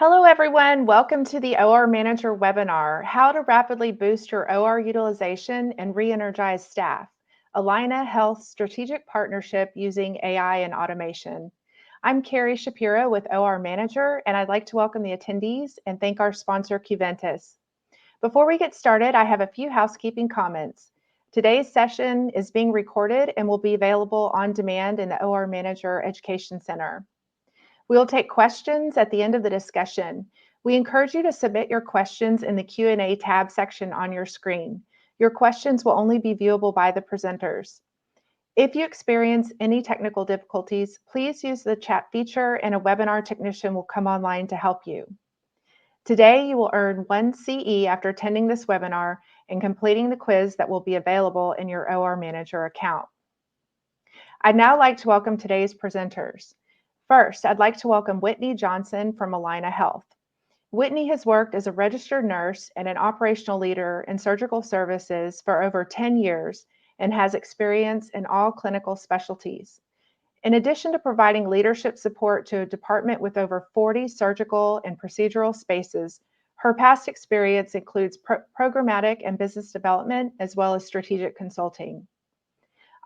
Hello, everyone. Welcome to the OR Manager webinar, How to Rapidly Boost Your OR Utilization and Re-energize Staff, Allina Health Strategic Partnership Using AI and Automation. I'm Carrie Shapiro with OR Manager, and I'd like to welcome the attendees and thank our sponsor, Cuventus. Before we get started, I have a few housekeeping comments. Today's session is being recorded and will be available on demand in the OR Manager Education Center. We will take questions at the end of the discussion. We encourage you to submit your questions in the Q&A tab section on your screen. Your questions will only be viewable by the presenters. If you experience any technical difficulties, please use the chat feature and a webinar technician will come online to help you. Today, you will earn 1 CE after attending this webinar and completing the quiz that will be available in your OR Manager account. I'd now like to welcome today's presenters. First, I'd like to welcome Whitney Johnson from Allina Health. Whitney has worked as a registered nurse and an operational leader in surgical services for over 10 years and has experience in all clinical specialties. In addition to providing leadership support to a department with over 40 surgical and procedural spaces, her past experience includes programmatic and business development as well as strategic consulting.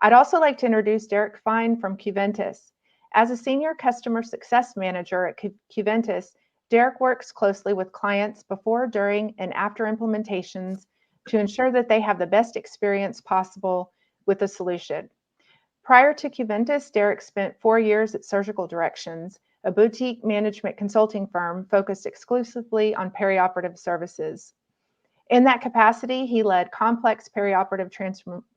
I'd also like to introduce Derek Fine from Cuventus. As a senior customer success manager at Cuventus, Derek works closely with clients before, during, and after implementations to ensure that they have the best experience possible with the solution. Prior to Cuventus, Derek spent 4 years at Surgical Directions, a boutique management consulting firm focused exclusively on perioperative services. In that capacity, he led complex perioperative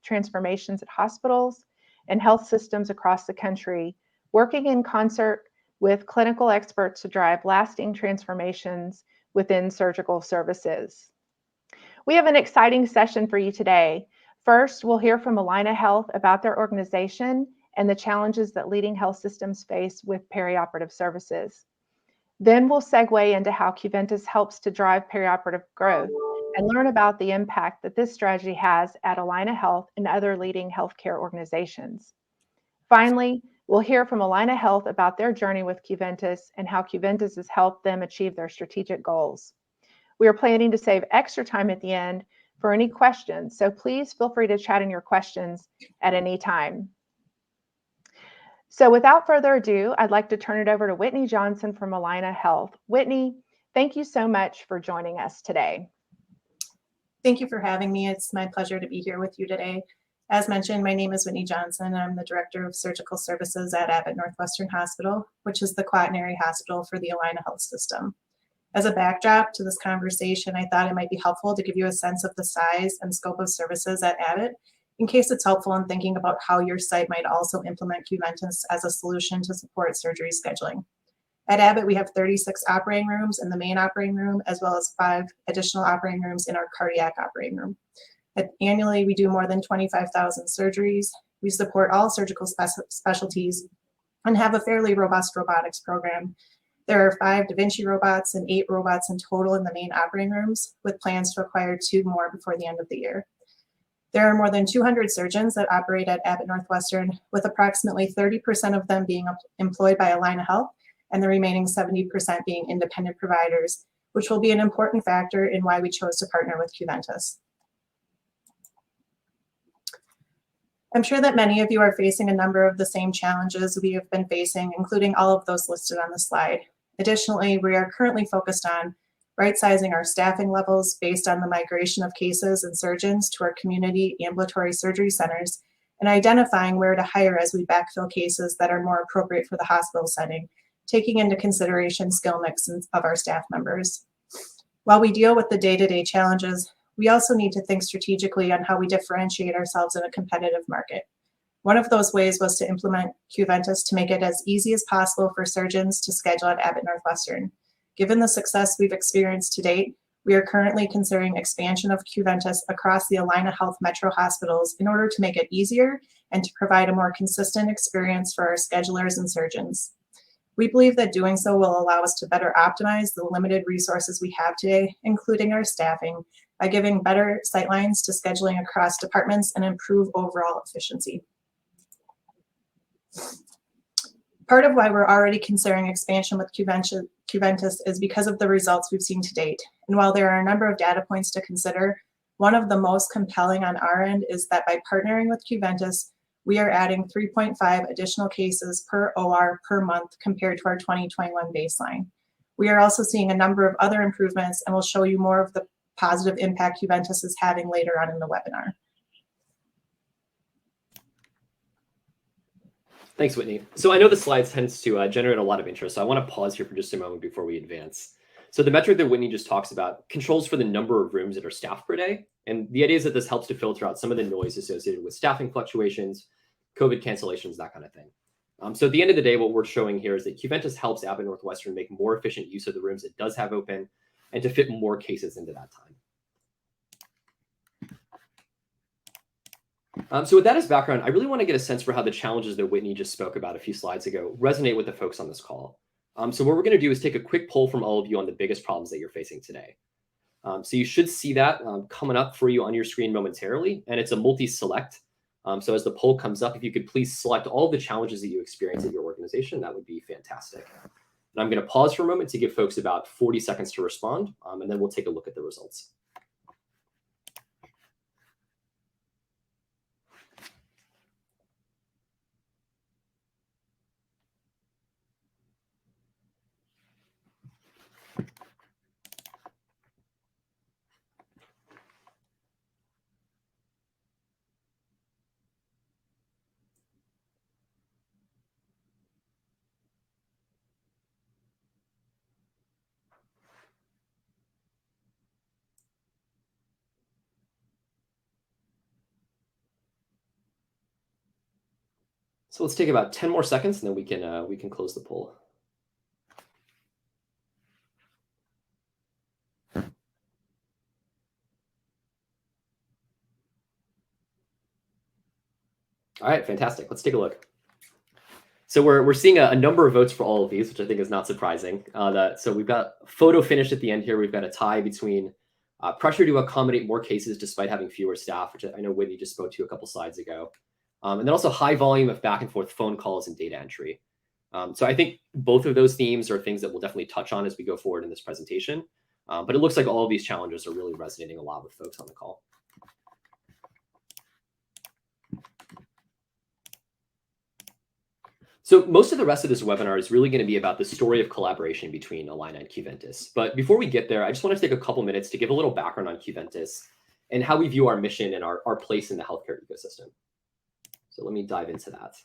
transformations at hospitals and health systems across the country, working in concert with clinical experts to drive lasting transformations within surgical services. We have an exciting session for you today. First, we'll hear from Allina Health about their organization and the challenges that leading health systems face with perioperative services. Then we'll segue into how Cuventus helps to drive perioperative growth and learn about the impact that this strategy has at Allina Health and other leading healthcare organizations. Finally, we'll hear from Allina Health about their journey with Cuventus and how Cuventus has helped them achieve their strategic goals. We are planning to save extra time at the end for any questions, so please feel free to chat in your questions at any time. So without further ado, I'd like to turn it over to Whitney Johnson from Allina Health. Whitney, thank you so much for joining us today. Thank you for having me. It's my pleasure to be here with you today. As mentioned, my name is Whitney Johnson. I'm the Director of Surgical Services at Abbott Northwestern Hospital, which is the quaternary hospital for the Allina Health system. As a backdrop to this conversation, I thought it might be helpful to give you a sense of the size and scope of services at Abbott, in case it's helpful in thinking about how your site might also implement Cuventus as a solution to support surgery scheduling. At Abbott, we have 36 operating rooms in the main operating room, as well as 5 additional operating rooms in our cardiac operating room. Annually, we do more than 25,000 surgeries. We support all surgical specialties and have a fairly robust robotics program. There are 5 Da Vinci robots and 8 robots in total in the main operating rooms, with plans to acquire 2 more before the end of the year. There are more than 200 surgeons that operate at Abbott Northwestern, with approximately 30% of them being employed by Allina Health and the remaining 70% being independent providers, which will be an important factor in why we chose to partner with Cuventus. I'm sure that many of you are facing a number of the same challenges we have been facing, including all of those listed on the slide. Additionally, we are currently focused on right-sizing our staffing levels based on the migration of cases and surgeons to our community ambulatory surgery centers and identifying where to hire as we backfill cases that are more appropriate for the hospital setting, taking into consideration skill mix of our staff members. While we deal with the day-to-day challenges, we also need to think strategically on how we differentiate ourselves in a competitive market. One of those ways was to implement Cuventus to make it as easy as possible for surgeons to schedule at Abbott Northwestern. Given the success we've experienced to date, we are currently considering expansion of Cuventus across the Allina Health metro hospitals in order to make it easier and to provide a more consistent experience for our schedulers and surgeons. We believe that doing so will allow us to better optimize the limited resources we have today, including our staffing, by giving better sightlines to scheduling across departments and improve overall efficiency. Part of why we're already considering expansion with Cuventus is because of the results we've seen to date. And while there are a number of data points to consider, one of the most compelling on our end is that by partnering with Cuventus, we are adding 3.5 additional cases per OR per month compared to our 2021 baseline. We are also seeing a number of other improvements, and we'll show you more of the positive impact Cuventus is having later on in the webinar. Thanks, Whitney. So I know the slides tends to generate a lot of interest, so I want to pause here for just a moment before we advance. So the metric that Whitney just talks about controls for the number of rooms that are staffed per day. And the idea is that this helps to filter out some of the noise associated with staffing fluctuations, COVID cancellations, that kind of thing. So at the end of the day, what we're showing here is that Cuventus helps Abbott Northwestern make more efficient use of the rooms it does have open and to fit more cases into that time. So with that as background, I really want to get a sense for how the challenges that Whitney just spoke about a few slides ago resonate with the folks on this call. So what we're going to do is take a quick poll from all of you on the biggest problems that you're facing today. So you should see that coming up for you on your screen momentarily, and it's a multi-select. So as the poll comes up, if you could please select all the challenges that you experience at your organization, that would be fantastic. And I'm going to pause for a moment to give folks about 40 seconds to respond, and then we'll take a look at the results. So let's take about 10 more seconds, and then we can close the poll. All right, fantastic. Let's take a look. So we're seeing a number of votes for all of these, which I think is not surprising. So we've got photo finish at the end here. We've got a tie between pressure to accommodate more cases despite having fewer staff, which I know Whitney just spoke to a couple slides ago. And then also high volume of back and forth phone calls and data entry. So I think both of those themes are things that we'll definitely touch on as we go forward in this presentation. But it looks like all of these challenges are really resonating a lot with folks on the call. So most of the rest of this webinar is really going to be about the story of collaboration between Allina and Cuventus. But before we get there, I just want to take a couple minutes to give a little background on Cuventus and how we view our mission and our place in the healthcare ecosystem. So let me dive into that.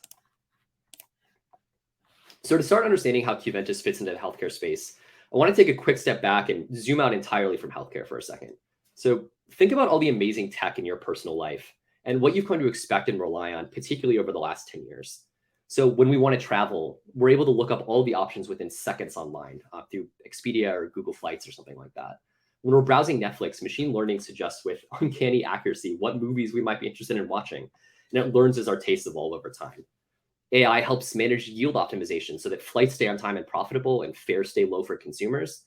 So to start understanding how Cuventus fits into the healthcare space, I want to take a quick step back and zoom out entirely from healthcare for a second. So think about all the amazing tech in your personal life and what you've come to expect and rely on, particularly over the last 10 years. So when we want to travel, we're able to look up all the options within seconds online through Expedia or Google Flights or something like that. When we're browsing Netflix, machine learning suggests with uncanny accuracy what movies we might be interested in watching, and it learns as our tastes evolve over time. AI helps manage yield optimization so that flights stay on time and profitable and fares stay low for consumers.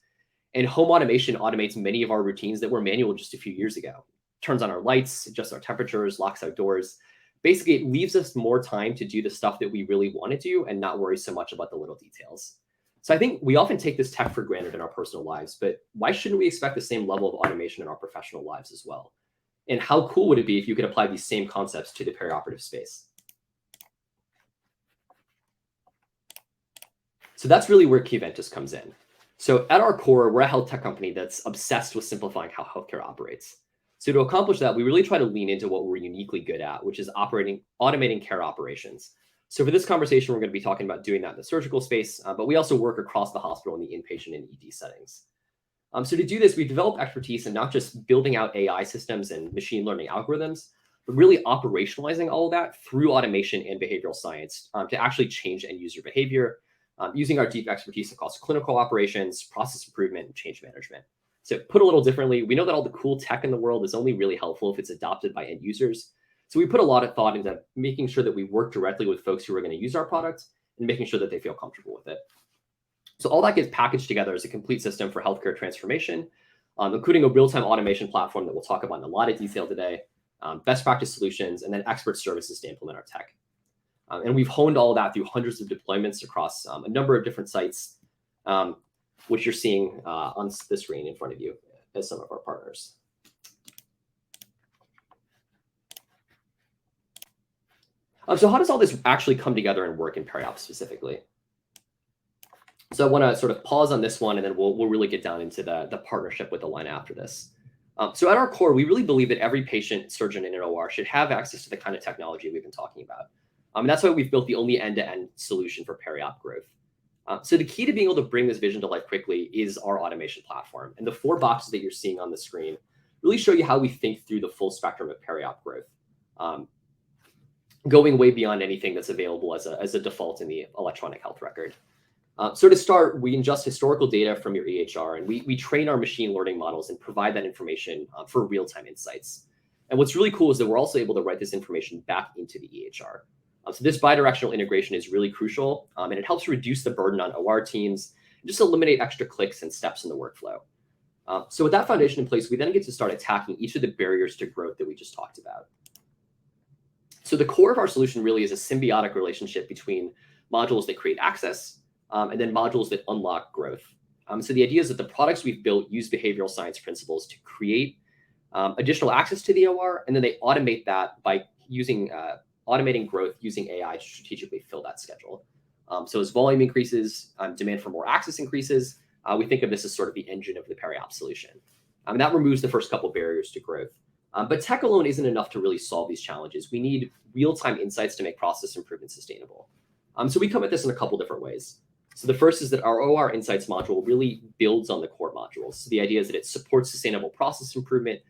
And home automation automates many of our routines that were manual just a few years ago. Turns on our lights, adjusts our temperatures, locks out doors. Basically, it leaves us more time to do the stuff that we really want to do and not worry so much about the little details. So I think we often take this tech for granted in our personal lives, but why shouldn't we expect the same level of automation in our professional lives as well? And how cool would it be if you could apply these same concepts to the perioperative space? So that's really where Cuventus comes in. So at our core, we're a health tech company that's obsessed with simplifying how healthcare operates. So to accomplish that, we really try to lean into what we're uniquely good at, which is automating care operations. So for this conversation, we're going to be talking about doing that in the surgical space, but we also work across the hospital in the inpatient and ED settings. So to do this, we've developed expertise in not just building out AI systems and machine learning algorithms, but really operationalizing all of that through automation and behavioral science to actually change end user behavior, using our deep expertise across clinical operations, process improvement, and change management. So put a little differently, we know that all the cool tech in the world is only really helpful if it's adopted by end users. So we put a lot of thought into making sure that we work directly with folks who are going to use our product and making sure that they feel comfortable with it. So all that gets packaged together as a complete system for healthcare transformation, including a real-time automation platform that we'll talk about in a lot of detail today, best practice solutions, and then expert services to implement our tech. And we've honed all of that through hundreds of deployments across a number of different sites, which you're seeing on the screen in front of you as some of our partners. So how does all this actually come together and work in PeriOps specifically? So I want to sort of pause on this one, and then we'll really get down into the partnership with Allina after this. So at our core, we really believe that every patient, surgeon in an OR should have access to the kind of technology we've been talking about. And that's why we've built the only end-to-end solution for peri-op growth. So the key to being able to bring this vision to life quickly is our automation platform. And the 4 boxes that you're seeing on the screen really show you how we think through the full spectrum of peri-op growth, going way beyond anything that's available as a default in the electronic health record. So to start, we ingest historical data from your EHR, and we train our machine learning models and provide that information for real-time insights. And what's really cool is that we're also able to write this information back into the EHR. So this bidirectional integration is really crucial, and it helps reduce the burden on OR teams and just eliminate extra clicks and steps in the workflow. So with that foundation in place, we then get to start attacking each of the barriers to growth that we just talked about. So the core of our solution really is a symbiotic relationship between modules that create access and then modules that unlock growth. So the idea is that the products we've built use behavioral science principles to create additional access to the OR, and then they automate that by using automating growth using AI to strategically fill that schedule. So as volume increases, demand for more access increases, we think of this as sort of the engine of the peri-op solution. And that removes the first couple barriers to growth. But tech alone isn't enough to really solve these challenges. We need real-time insights to make process improvement sustainable. So we come at this in a couple different ways. So the first is that our OR Insights module really builds on the core modules. So the idea is that it supports sustainable process improvement,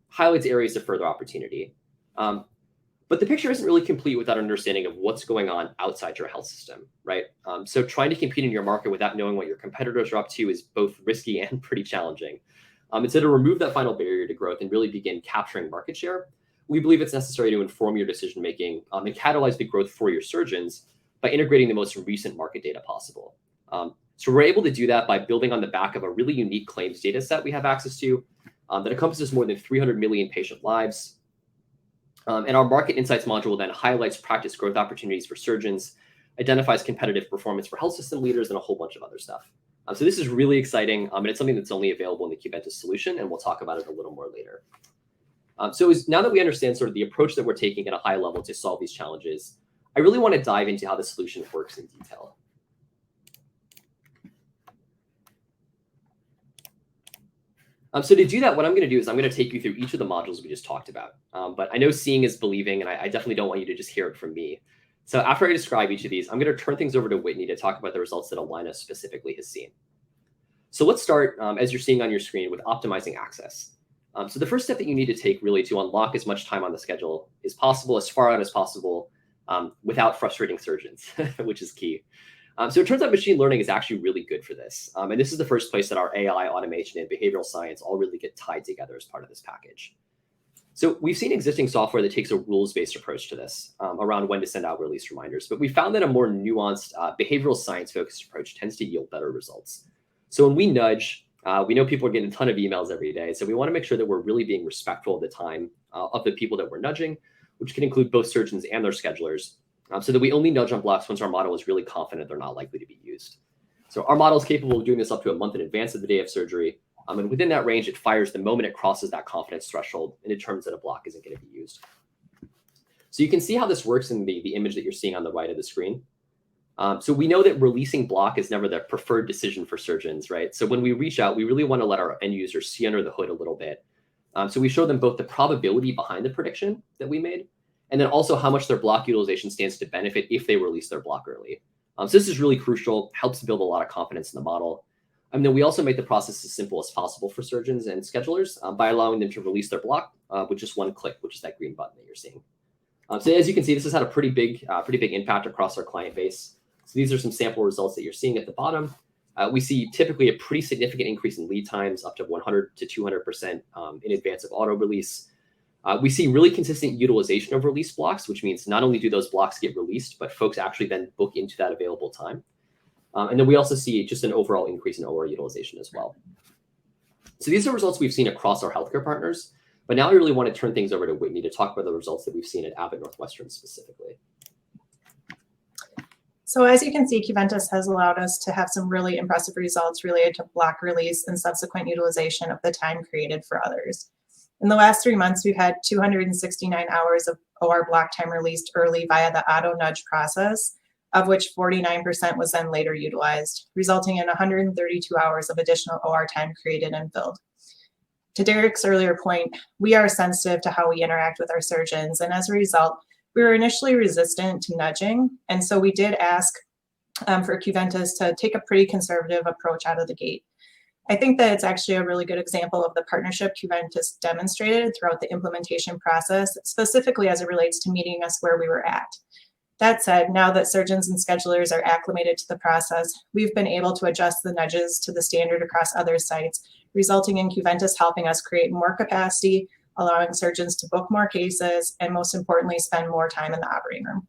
highlights areas of further opportunity. But the picture isn't really complete without an understanding of what's going on outside your health system, right? So trying to compete in your market without knowing what your competitors are up to is both risky and pretty challenging. And so to remove that final barrier to growth and really begin capturing market share, we believe it's necessary to inform your decision-making and catalyze the growth for your surgeons by integrating the most recent market data possible. So we're able to do that by building on the back of a really unique claims data set we have access to that encompasses more than 300 million patient lives. And our Market Insights module then highlights practice growth opportunities for surgeons, identifies competitive performance for health system leaders, and a whole bunch of other stuff. So this is really exciting, and it's something that's only available in the Qventus solution, and we'll talk about it a little more later. Now that we understand sort of the approach that we're taking at a high level to solve these challenges, I really want to dive into how the solution works in detail. So to do that, what I'm going to do is I'm going to take you through each of the modules we just talked about. But I know seeing is believing, and I definitely don't want you to just hear it from me. So after I describe each of these, I'm going to turn things over to Whitney to talk about the results that Allina specifically has seen. So let's start, as you're seeing on your screen, with optimizing access. So the first step that you need to take really to unlock as much time on the schedule as possible, as far out as possible, without frustrating surgeons, which is key. So it turns out machine learning is actually really good for this. And this is the first place that our AI, automation, and behavioral science all really get tied together as part of this package. So we've seen existing software that takes a rules-based approach to this around when to send out release reminders. But we found that a more nuanced, behavioral science-focused approach tends to yield better results. So when we nudge, we know people are getting a ton of emails every day. So we want to make sure that we're really being respectful of the time of the people that we're nudging, which can include both surgeons and their schedulers, so that we only nudge on blocks once our model is really confident they're not likely to be used. So our model is capable of doing this up to a month in advance of the day of surgery. And within that range, it fires the moment it crosses that confidence threshold and determines that a block isn't going to be used. So you can see how this works in the image that you're seeing on the right of the screen. So we know that releasing block is never the preferred decision for surgeons, right? So when we reach out, we really want to let our end users see under the hood a little bit. So we show them both the probability behind the prediction that we made, and then also how much their block utilization stands to benefit if they release their block early. So this is really crucial, helps build a lot of confidence in the model. And then we also make the process as simple as possible for surgeons and schedulers by allowing them to release their block with just one click, which is that green button that you're seeing. So as you can see, this has had a pretty big impact across our client base. So these are some sample results that you're seeing at the bottom. We see typically a pretty significant increase in lead times, up to 100 to 200% in advance of auto release. We see really consistent utilization of release blocks, which means not only do those blocks get released, but folks actually then book into that available time. And then we also see just an overall increase in OR utilization as well. So these are results we've seen across our healthcare partners. But now I really want to turn things over to Whitney to talk about the results that we've seen at Abbott Northwestern specifically. So as you can see, Qventus has allowed us to have some really impressive results related to block release and subsequent utilization of the time created for others. In the last 3 months, we've had 269 hours of OR block time released early via the auto nudge process, of which 49% was then later utilized, resulting in 132 hours of additional OR time created and filled. To Derek's earlier point, we are sensitive to how we interact with our surgeons, and as a result, we were initially resistant to nudging, and so we did ask for Qventus to take a pretty conservative approach out of the gate. I think that it's actually a really good example of the partnership Qventus demonstrated throughout the implementation process, specifically as it relates to meeting us where we were at. That said, now that surgeons and schedulers are acclimated to the process, we've been able to adjust the nudges to the standard across other sites, resulting in Qventus helping us create more capacity, allowing surgeons to book more cases, and most importantly, spend more time in the operating room.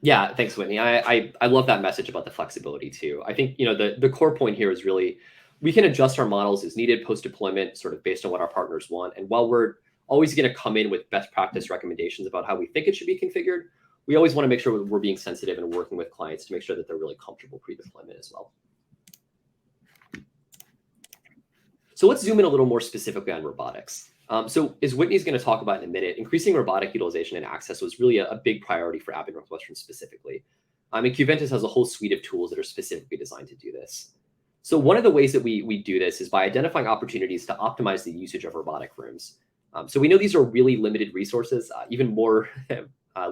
Yeah, thanks, Whitney. I love that message about the flexibility too. I think, the core point here is really we can adjust our models as needed post-deployment, sort of based on what our partners want. And while we're always going to come in with best practice recommendations about how we think it should be configured, we always want to make sure we're being sensitive and working with clients to make sure that they're really comfortable pre-deployment as well. So let's zoom in a little more specifically on robotics. So as Whitney's going to talk about in a minute, increasing robotic utilization and access was really a big priority for Abbott Northwestern specifically. And Qventus has a whole suite of tools that are specifically designed to do this. So one of the ways that we do this is by identifying opportunities to optimize the usage of robotic rooms. So we know these are really limited resources, even more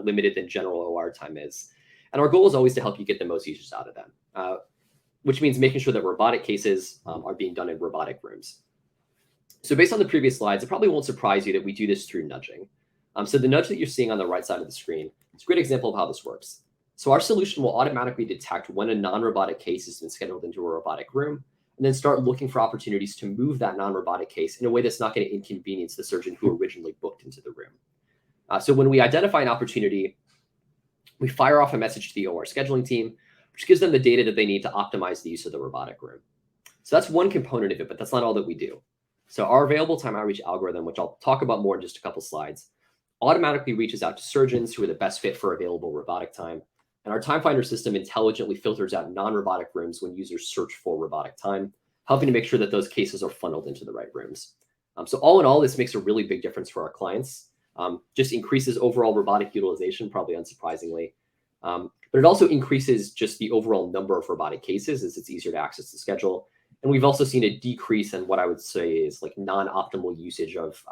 limited than general OR time is. And our goal is always to help you get the most usage out of them, which means making sure that robotic cases are being done in robotic rooms. So based on the previous slides, it probably won't surprise you that we do this through nudging. So the nudge that you're seeing on the right side of the screen is a great example of how this works. So our solution will automatically detect when a non-robotic case has been scheduled into a robotic room, and then start looking for opportunities to move that non-robotic case in a way that's not going to inconvenience the surgeon who originally booked into the room. So when we identify an opportunity, we fire off a message to the OR scheduling team, which gives them the data that they need to optimize the use of the robotic room. So that's one component of it, but that's not all that we do. So our available time outreach algorithm, which I'll talk about more in just a couple slides, automatically reaches out to surgeons who are the best fit for available robotic time. And our time finder system intelligently filters out non-robotic rooms when users search for robotic time, helping to make sure that those cases are funneled into the right rooms. So all in all, this makes a really big difference for our clients. Just increases overall robotic utilization, probably unsurprisingly. But it also increases just the overall number of robotic cases as it's easier to access the schedule. And we've also seen a decrease in what I would say is like non-optimal usage of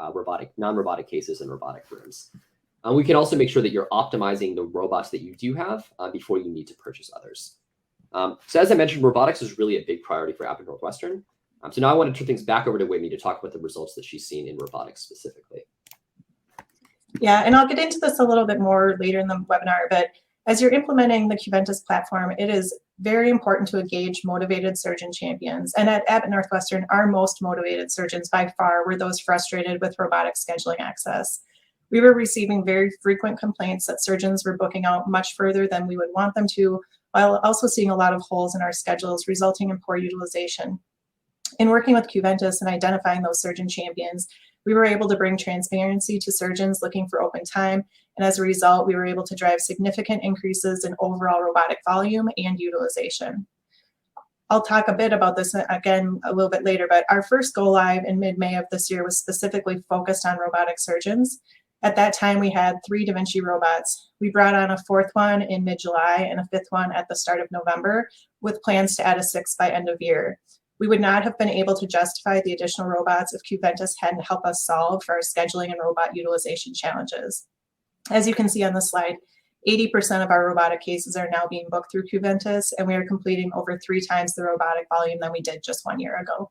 non-robotic cases in robotic rooms. We can also make sure that you're optimizing the robots that you do have before you need to purchase others. So as I mentioned, robotics is really a big priority for Abbott Northwestern. So now I want to turn things back over to Whitney to talk about the results that she's seen in robotics specifically. Yeah, and I'll get into this a little bit more later in the webinar, but as you're implementing the Qventus platform, it is very important to engage motivated surgeon champions. And at Abbott Northwestern, our most motivated surgeons by far were those frustrated with robotic scheduling access. We were receiving very frequent complaints that surgeons were booking out much further than we would want them to, while also seeing a lot of holes in our schedules, resulting in poor utilization. In working with Qventus and identifying those surgeon champions, we were able to bring transparency to surgeons looking for open time, and as a result, we were able to drive significant increases in overall robotic volume and utilization. I'll talk a bit about this again a little bit later, but our first go live in mid-May of this year was specifically focused on robotic surgeons. At that time, we had 3 Da Vinci robots. We brought on a 4th one in mid-July and a 5th one at the start of November, with plans to add a 6th by end of year. We would not have been able to justify the additional robots if Qventus hadn't helped us solve for our scheduling and robot utilization challenges. As you can see on the slide, 80% of our robotic cases are now being booked through Qventus, and we are completing over 3 times the robotic volume than we did just 1 year ago.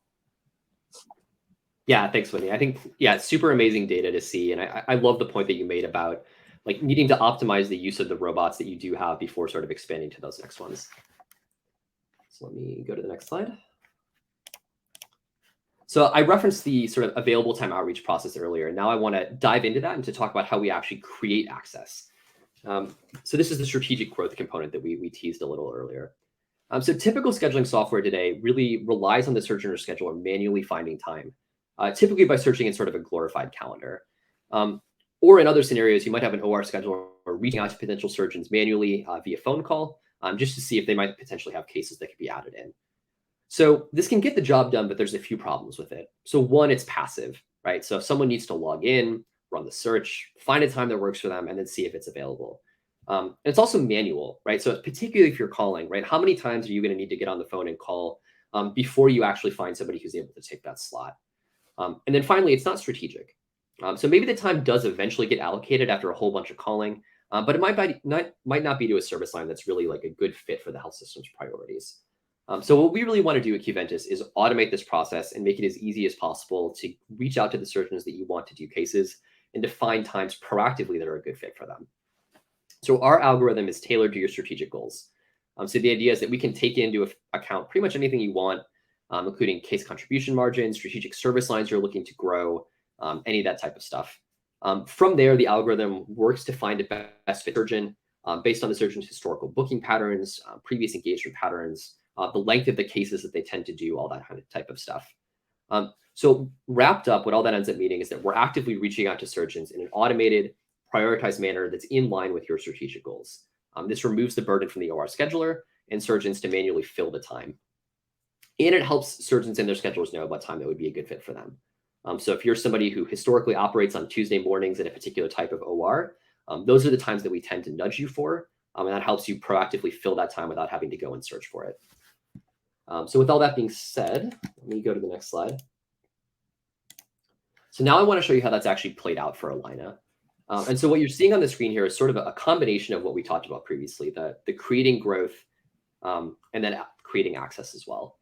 Yeah, thanks, Whitney. I think, it's super amazing data to see. And I love the point that you made about like needing to optimize the use of the robots that you do have before sort of expanding to those next ones. So let me go to the next slide. So I referenced the sort of available time outreach process earlier. And now I want to dive into that and to talk about how we actually create access. So this is the strategic growth component that we teased a little earlier. So typical scheduling software today really relies on the surgeon or scheduler manually finding time, typically by searching in sort of a glorified calendar. Or in other scenarios, you might have an OR scheduler reaching out to potential surgeons manually via phone call, just to see if they might potentially have cases that could be added in. So this can get the job done, but there's a few problems with it. So one, it's passive, right? So if someone needs to log in, run the search, find a time that works for them, and then see if it's available. And it's also manual, right? So particularly if you're calling, right? How many times are you going to need to get on the phone and call before you actually find somebody who's able to take that slot? And then finally, it's not strategic. So maybe the time does eventually get allocated after a whole bunch of calling, but it might not be to a service line that's really like a good fit for the health system's priorities. So what we really want to do at Qventus is automate this process and make it as easy as possible to reach out to the surgeons that you want to do cases and to find times proactively that are a good fit for them. So our algorithm is tailored to your strategic goals. So the idea is that we can take into account pretty much anything you want, including case contribution margins, strategic service lines you're looking to grow, any of that type of stuff. From there, the algorithm works to find a best fit surgeon based on the surgeon's historical booking patterns, previous engagement patterns, the length of the cases that they tend to do, all that kind of type of stuff. So wrapped up, what all that ends up meaning is that we're actively reaching out to surgeons in an automated, prioritized manner that's in line with your strategic goals. This removes the burden from the OR scheduler and surgeons to manually fill the time. And it helps surgeons and their schedulers know what time that would be a good fit for them. So if you're somebody who historically operates on Tuesday mornings at a particular type of OR, those are the times that we tend to nudge you for. And that helps you proactively fill that time without having to go and search for it. So with all that being said, let me go to the next slide. So now I want to show you how that's actually played out for Allina. And so what you're seeing on the screen here is sort of a combination of what we talked about previously, the creating growth and then creating access as well.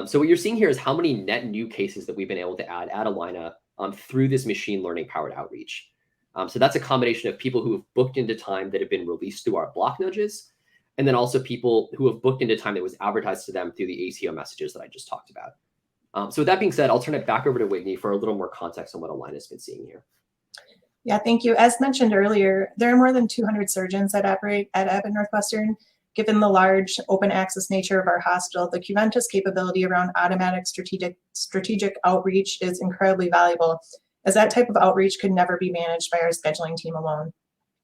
So what you're seeing here is how many net new cases that we've been able to add at Allina through this machine learning powered outreach. So that's a combination of people who have booked into time that have been released through our block nudges, and then also people who have booked into time that was advertised to them through the ATO messages that I just talked about. So with that being said, I'll turn it back over to Whitney for a little more context on what Allina's been seeing here. Yeah, thank you. As mentioned earlier, there are more than 200 surgeons that operate at Abbott Northwestern. Given the large open access nature of our hospital, the Qventus capability around automatic strategic outreach is incredibly valuable, as that type of outreach could never be managed by our scheduling team alone.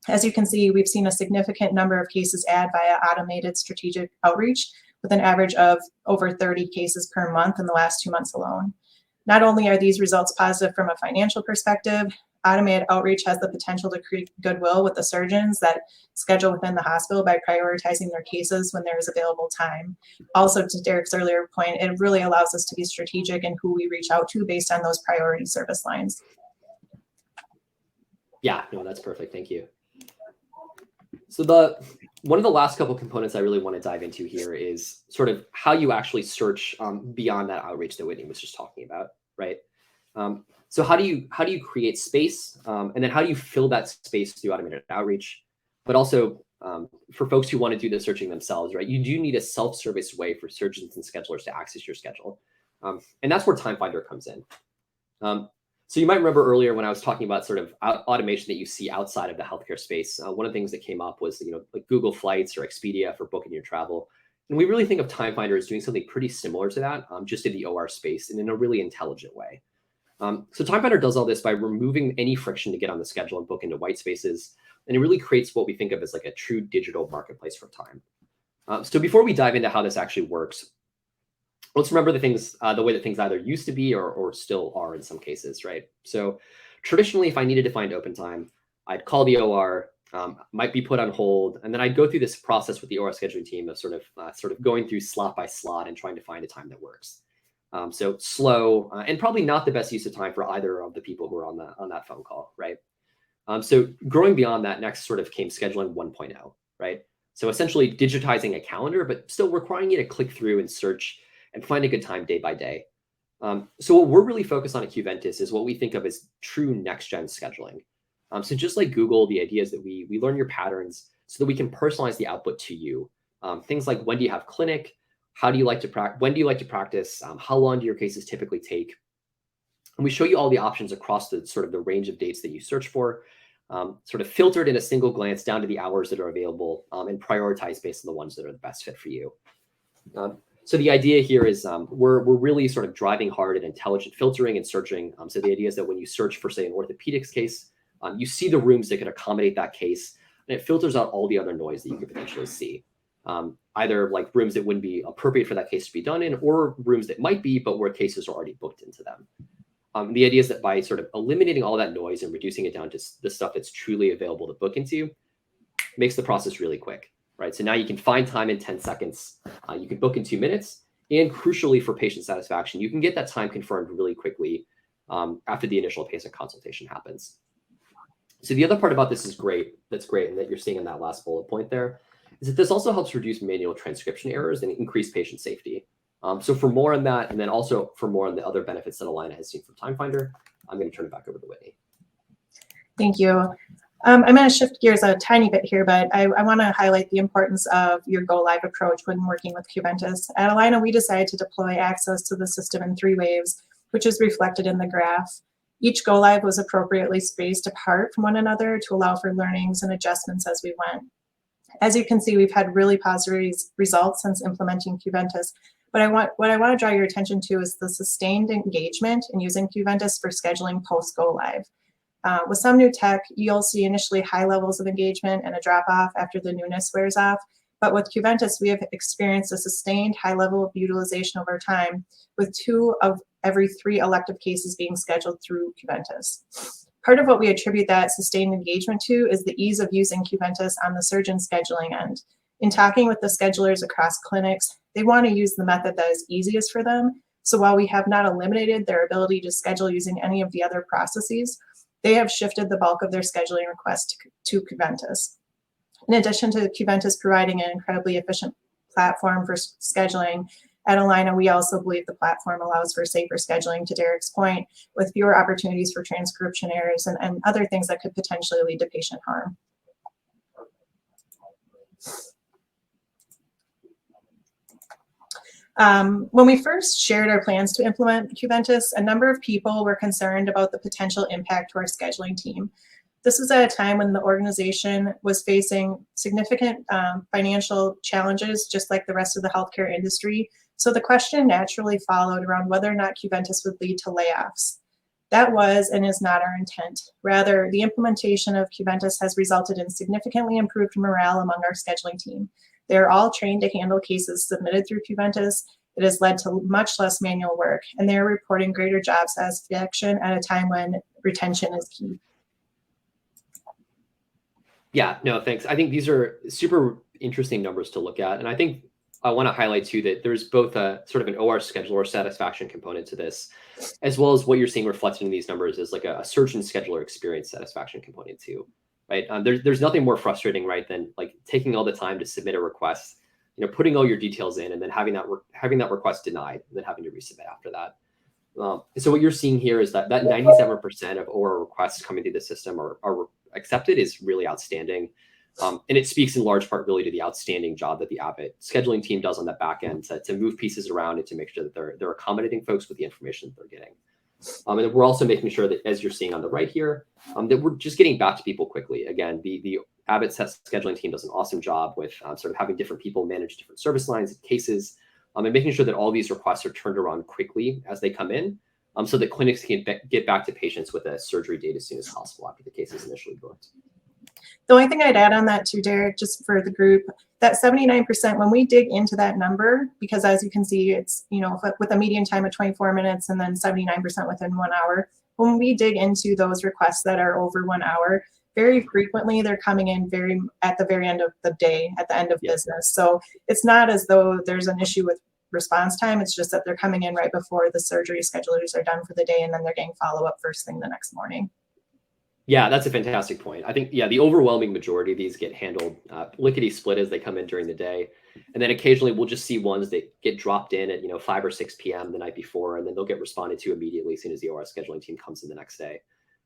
As you can see, we've seen a significant number of cases add via automated strategic outreach, with an average of over 30 cases per month in the last 2 months alone. Not only are these results positive from a financial perspective, automated outreach has the potential to create goodwill with the surgeons that schedule within the hospital by prioritizing their cases when there is available time. Also, to Derek's earlier point, it really allows us to be strategic in who we reach out to based on those priority service lines. Yeah, no, that's perfect. Thank you. So one of the last couple components I really want to dive into here is sort of how you actually search beyond that outreach that Whitney was just talking about, right? So how do you create space, and then how do you fill that space through automated outreach? But also for folks who want to do the searching themselves, right? You do need a self-service way for surgeons and schedulers to access your schedule, and that's where Time Finder comes in. So you might remember earlier when I was talking about sort of automation that you see outside of the healthcare space. One of the things that came up was like Google Flights or Expedia for booking your travel, and we really think of Time Finder as doing something pretty similar to that, just in the OR space and in a really intelligent way. So Time Finder does all this by removing any friction to get on the schedule and book into white spaces, and it really creates what we think of as like a true digital marketplace for time. So before we dive into how this actually works, let's remember the way that things either used to be or still are in some cases, right? So traditionally, if I needed to find open time, I'd call the OR, might be put on hold, and then I'd go through this process with the OR scheduling team of sort of going through slot by slot and trying to find a time that works. So slow and probably not the best use of time for either of the people who are on that phone call, right? So growing beyond that, next sort of came scheduling 1.0, right? So essentially digitizing a calendar, but still requiring you to click through and search and find a good time day by day. So what we're really focused on at Qventus is what we think of as true next-gen scheduling. So just like Google, the idea is that we learn your patterns so that we can personalize the output to you. Things like, when do you have clinic? How do you like to practice? When do you like to practice? How long do your cases typically take? And we show you all the options across the sort of the range of dates that you search for, sort of filtered in a single glance down to the hours that are available, and prioritize based on the ones that are the best fit for you. So the idea here is we're really sort of driving hard at intelligent filtering and searching. So the idea is that when you search for, say, an orthopedics case, You see the rooms that can accommodate that case, and it filters out all the other noise that you could potentially see. Either like rooms that wouldn't be appropriate for that case to be done in, or rooms that might be, but where cases are already booked into them. The idea is that by sort of eliminating all that noise and reducing it down to the stuff that's truly available to book into, makes the process really quick, right? So now you can find time in 10 seconds. You can book in 2 minutes. And crucially for patient satisfaction, you can get that time confirmed really quickly after the initial patient consultation happens. So the other part about this is great, and that you're seeing in that last bullet point there, is that this also helps reduce manual transcription errors and increase patient safety. So for more on that, and then also for more on the other benefits that Allina has seen from TimeFinder, I'm going to turn it back over to Whitney. Thank you. I'm going to shift gears a tiny bit here, but I want to highlight the importance of your go-live approach when working with Cuventus. At Allina, we decided to deploy access to the system in 3 waves, which is reflected in the graph. Each go-live was appropriately spaced apart from one another to allow for learnings and adjustments as we went. As you can see, we've had really positive results since implementing Cuventus. But what I want to draw your attention to is the sustained engagement in using Cuventus for scheduling post-go-live. With some new tech, you'll see initially high levels of engagement and a drop-off after the newness wears off. But with Cuventus, we have experienced a sustained high level of utilization over time, with 2 of every 3 elective cases being scheduled through Cuventus. Part of what we attribute that sustained engagement to is the ease of using Cuventus on the surgeon scheduling end. In talking with the schedulers across clinics, they want to use the method that is easiest for them. So while we have not eliminated their ability to schedule using any of the other processes, they have shifted the bulk of their scheduling requests to Cuventus. In addition to Cuventus providing an incredibly efficient platform for scheduling, at Allina, we also believe the platform allows for safer scheduling, to Derek's point, with fewer opportunities for transcription errors and other things that could potentially lead to patient harm. When we first shared our plans to implement Cuventus, a number of people were concerned about the potential impact to our scheduling team. This was at a time when the organization was facing significant financial challenges, just like the rest of the healthcare industry. So the question naturally followed around whether or not Cuventus would lead to layoffs. That was and is not our intent. Rather, the implementation of Cuventus has resulted in significantly improved morale among our scheduling team. They are all trained to handle cases submitted through Cuventus. It has led to much less manual work, and they are reporting greater job satisfaction at a time when retention is key. Yeah, no, thanks. I think these are super interesting numbers to look at. And I think I want to highlight too that there's both a sort of an OR scheduler satisfaction component to this, as well as what you're seeing reflected in these numbers is like a surgeon scheduler experience satisfaction component too, right? There's nothing more frustrating, right, than like taking all the time to submit a request, putting all your details in and then having that request denied and then having to resubmit after that. So what you're seeing here is that 97% of OR requests coming through the system are accepted is really outstanding. And it speaks in large part really to the outstanding job that the Abbott scheduling team does on the back end to move pieces around and to make sure that they're accommodating folks with the information that they're getting. And we're also making sure that, as you're seeing on the right here, that we're just getting back to people quickly. Again, the Abbott scheduling team does an awesome job with sort of having different people manage different service lines and cases, and making sure that all these requests are turned around quickly as they come in, so that clinics can get back to patients with a surgery date as soon as possible after the case is initially booked. The only thing I'd add on that too, Derek, just for the group, that 79%, when we dig into that number, because as you can see, it's, with a median time of 24 minutes and then 79% within 1 hour, when we dig into those requests that are over 1 hour, very frequently they're coming in at the very end of the day, at the end of business. So it's not as though there's an issue with response time. It's just that they're coming in right before the surgery schedulers are done for the day, and then they're getting follow-up first thing the next morning. Yeah, that's a fantastic point. I think, the overwhelming majority of these get handled lickety-split as they come in during the day. And then occasionally we'll just see ones that get dropped in at, 5 or 6 p.m. the night before, and then they'll get responded to immediately as soon as the OR scheduling team comes in the next day.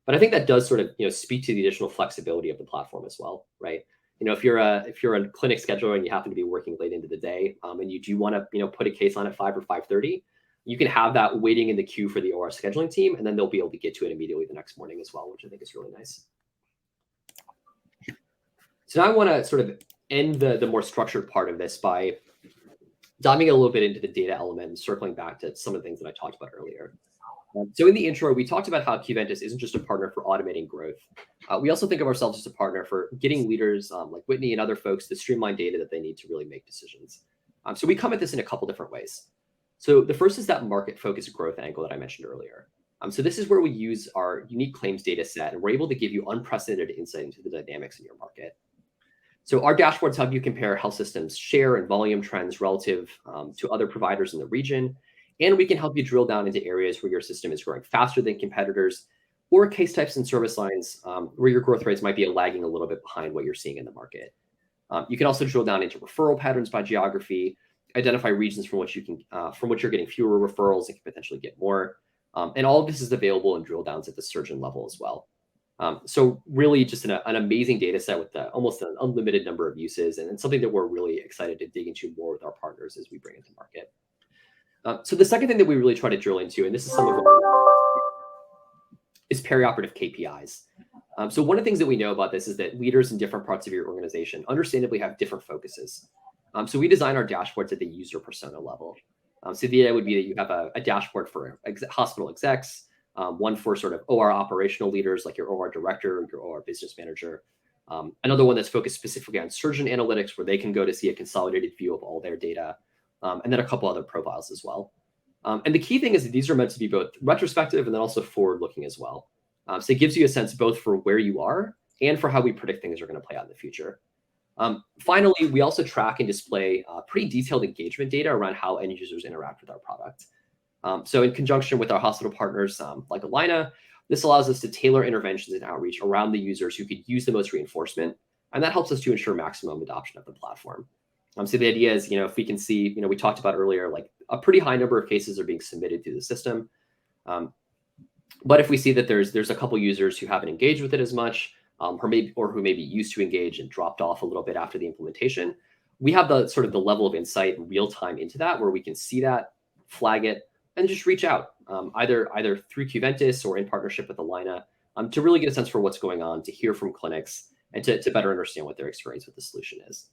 But I think that does sort of, speak to the additional flexibility of the platform as well, right? If you're a clinic scheduler and you happen to be working late into the day, and you do want to, put a case on at 5 or 5:30, you can have that waiting in the queue for the OR scheduling team, and then they'll be able to get to it immediately the next morning as well, which I think is really nice. So now I want to sort of end the more structured part of this by diving a little bit into the data element and circling back to some of the things that I talked about earlier. So in the intro, we talked about how Qventus isn't just a partner for automating growth. We also think of ourselves as a partner for getting leaders like Whitney and other folks to streamline data that they need to really make decisions. So we come at this in a couple different ways. So the first is that market-focused growth angle that I mentioned earlier. So this is where we use our unique claims data set, and we're able to give you unprecedented insight into the dynamics in your market. So our dashboards help you compare health systems' share and volume trends relative to other providers in the region. And we can help you drill down into areas where your system is growing faster than competitors, or case types and service lines where your growth rates might be lagging a little bit behind what you're seeing in the market. You can also drill down into referral patterns by geography, identify regions from which you're getting fewer referrals and can potentially get more. And all of this is available in drill downs at the surgeon level as well. So really just an amazing data set with almost an unlimited number of uses, and something that we're really excited to dig into more with our partners as we bring it to market. So the second thing that we really try to drill into, and this is some of what is perioperative KPIs. So one of the things that we know about this is that leaders in different parts of your organization understandably have different focuses. So we design our dashboards at the user persona level. So the idea would be that you have a dashboard for hospital execs, one for sort of OR operational leaders like your OR director or your OR business manager. Another one that's focused specifically on surgeon analytics, where they can go to see a consolidated view of all their data. And then a couple other profiles as well. And the key thing is that these are meant to be both retrospective and then also forward-looking as well. So it gives you a sense both for where you are and for how we predict things are going to play out in the future. Finally, we also track and display pretty detailed engagement data around how end users interact with our product. So in conjunction with our hospital partners like Allina, this allows us to tailor interventions and outreach around the users who could use the most reinforcement. And that helps us to ensure maximum adoption of the platform. So the idea is, if we can see, we talked about earlier, like a pretty high number of cases are being submitted through the system. But if we see that there's a couple users who haven't engaged with it as much, or who maybe used to engage and dropped off a little bit after the implementation, we have the sort of the level of insight in real time into that, where we can see that, flag it, and just reach out either through Qventus or in partnership with Allina to really get a sense for what's going on, to hear from clinics, and to better understand what their experience with the solution is.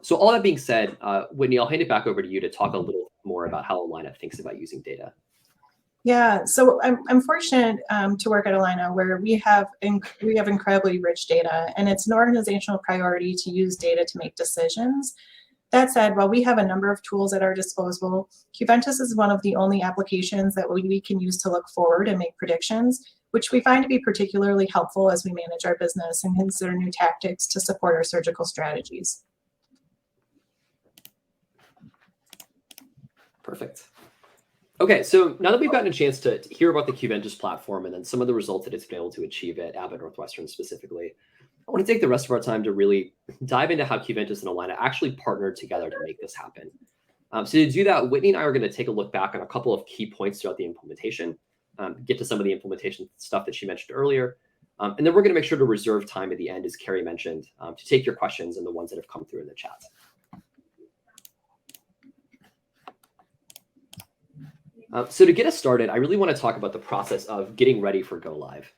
So all that being said, Whitney, I'll hand it back over to you to talk a little more about how Allina thinks about using data. Yeah, so I'm fortunate to work at Allina, where we have incredibly rich data, and it's an organizational priority to use data to make decisions. That said, while we have a number of tools at our disposal, Qventus is one of the only applications that we can use to look forward and make predictions, which we find to be particularly helpful as we manage our business and consider new tactics to support our surgical strategies. Perfect. Okay, so now that we've gotten a chance to hear about the Qventus platform and then some of the results that it's been able to achieve at Abbott Northwestern specifically, I want to take the rest of our time to really dive into how Qventus and Allina actually partnered together to make this happen. So to do that, Whitney and I are going to take a look back on a couple of key points throughout the implementation, get to some of the implementation stuff that she mentioned earlier, and then we're going to make sure to reserve time at the end, as Carrie mentioned, to take your questions and the ones that have come through in the chat. So to get us started, I really want to talk about the process of getting ready for go live.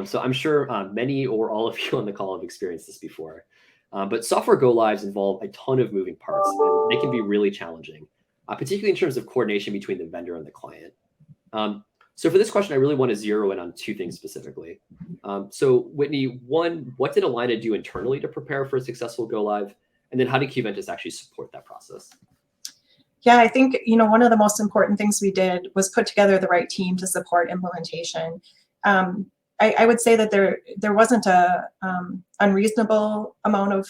So I'm sure many or all of you on the call have experienced this before, but software go lives involve a ton of moving parts, and they can be really challenging, particularly in terms of coordination between the vendor and the client. So for this question, I really want to zero in on two things specifically. So Whitney, one, what did Allina do internally to prepare for a successful go live? And then how did Qventus actually support that process? Yeah, I think, one of the most important things we did was put together the right team to support implementation. I would say that there wasn't a unreasonable amount of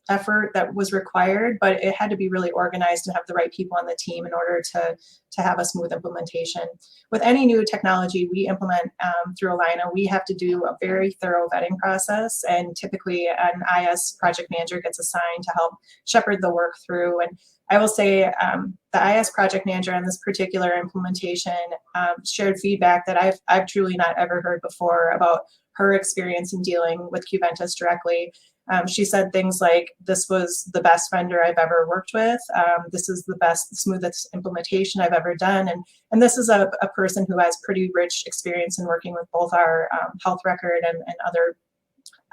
effort that was required, but it had to be really organized and have the right people on the team in order to have a smooth implementation. With any new technology we implement through Allina, we have to do a very thorough vetting process, and typically an IS project manager gets assigned to help shepherd the work through. And I will say the IS project manager on this particular implementation shared feedback that I've truly not ever heard before about her experience in dealing with Qventus directly. She said things like, "This was the best vendor I've ever worked with. This is the smoothest implementation I've ever done." And this is a person who has pretty rich experience in working with both our health record and other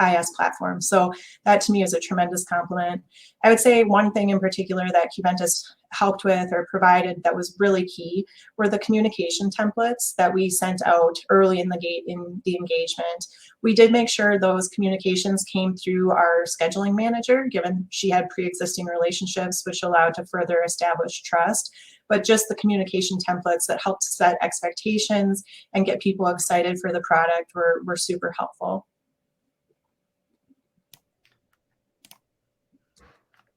IS platform. So that to me is a tremendous compliment. I would say one thing in particular that Qventus helped with or provided that was really key were the communication templates that we sent out early in the engagement. We did make sure those communications came through our scheduling manager, given she had pre-existing relationships, which allowed to further establish trust. But just the communication templates that helped set expectations and get people excited for the product were super helpful.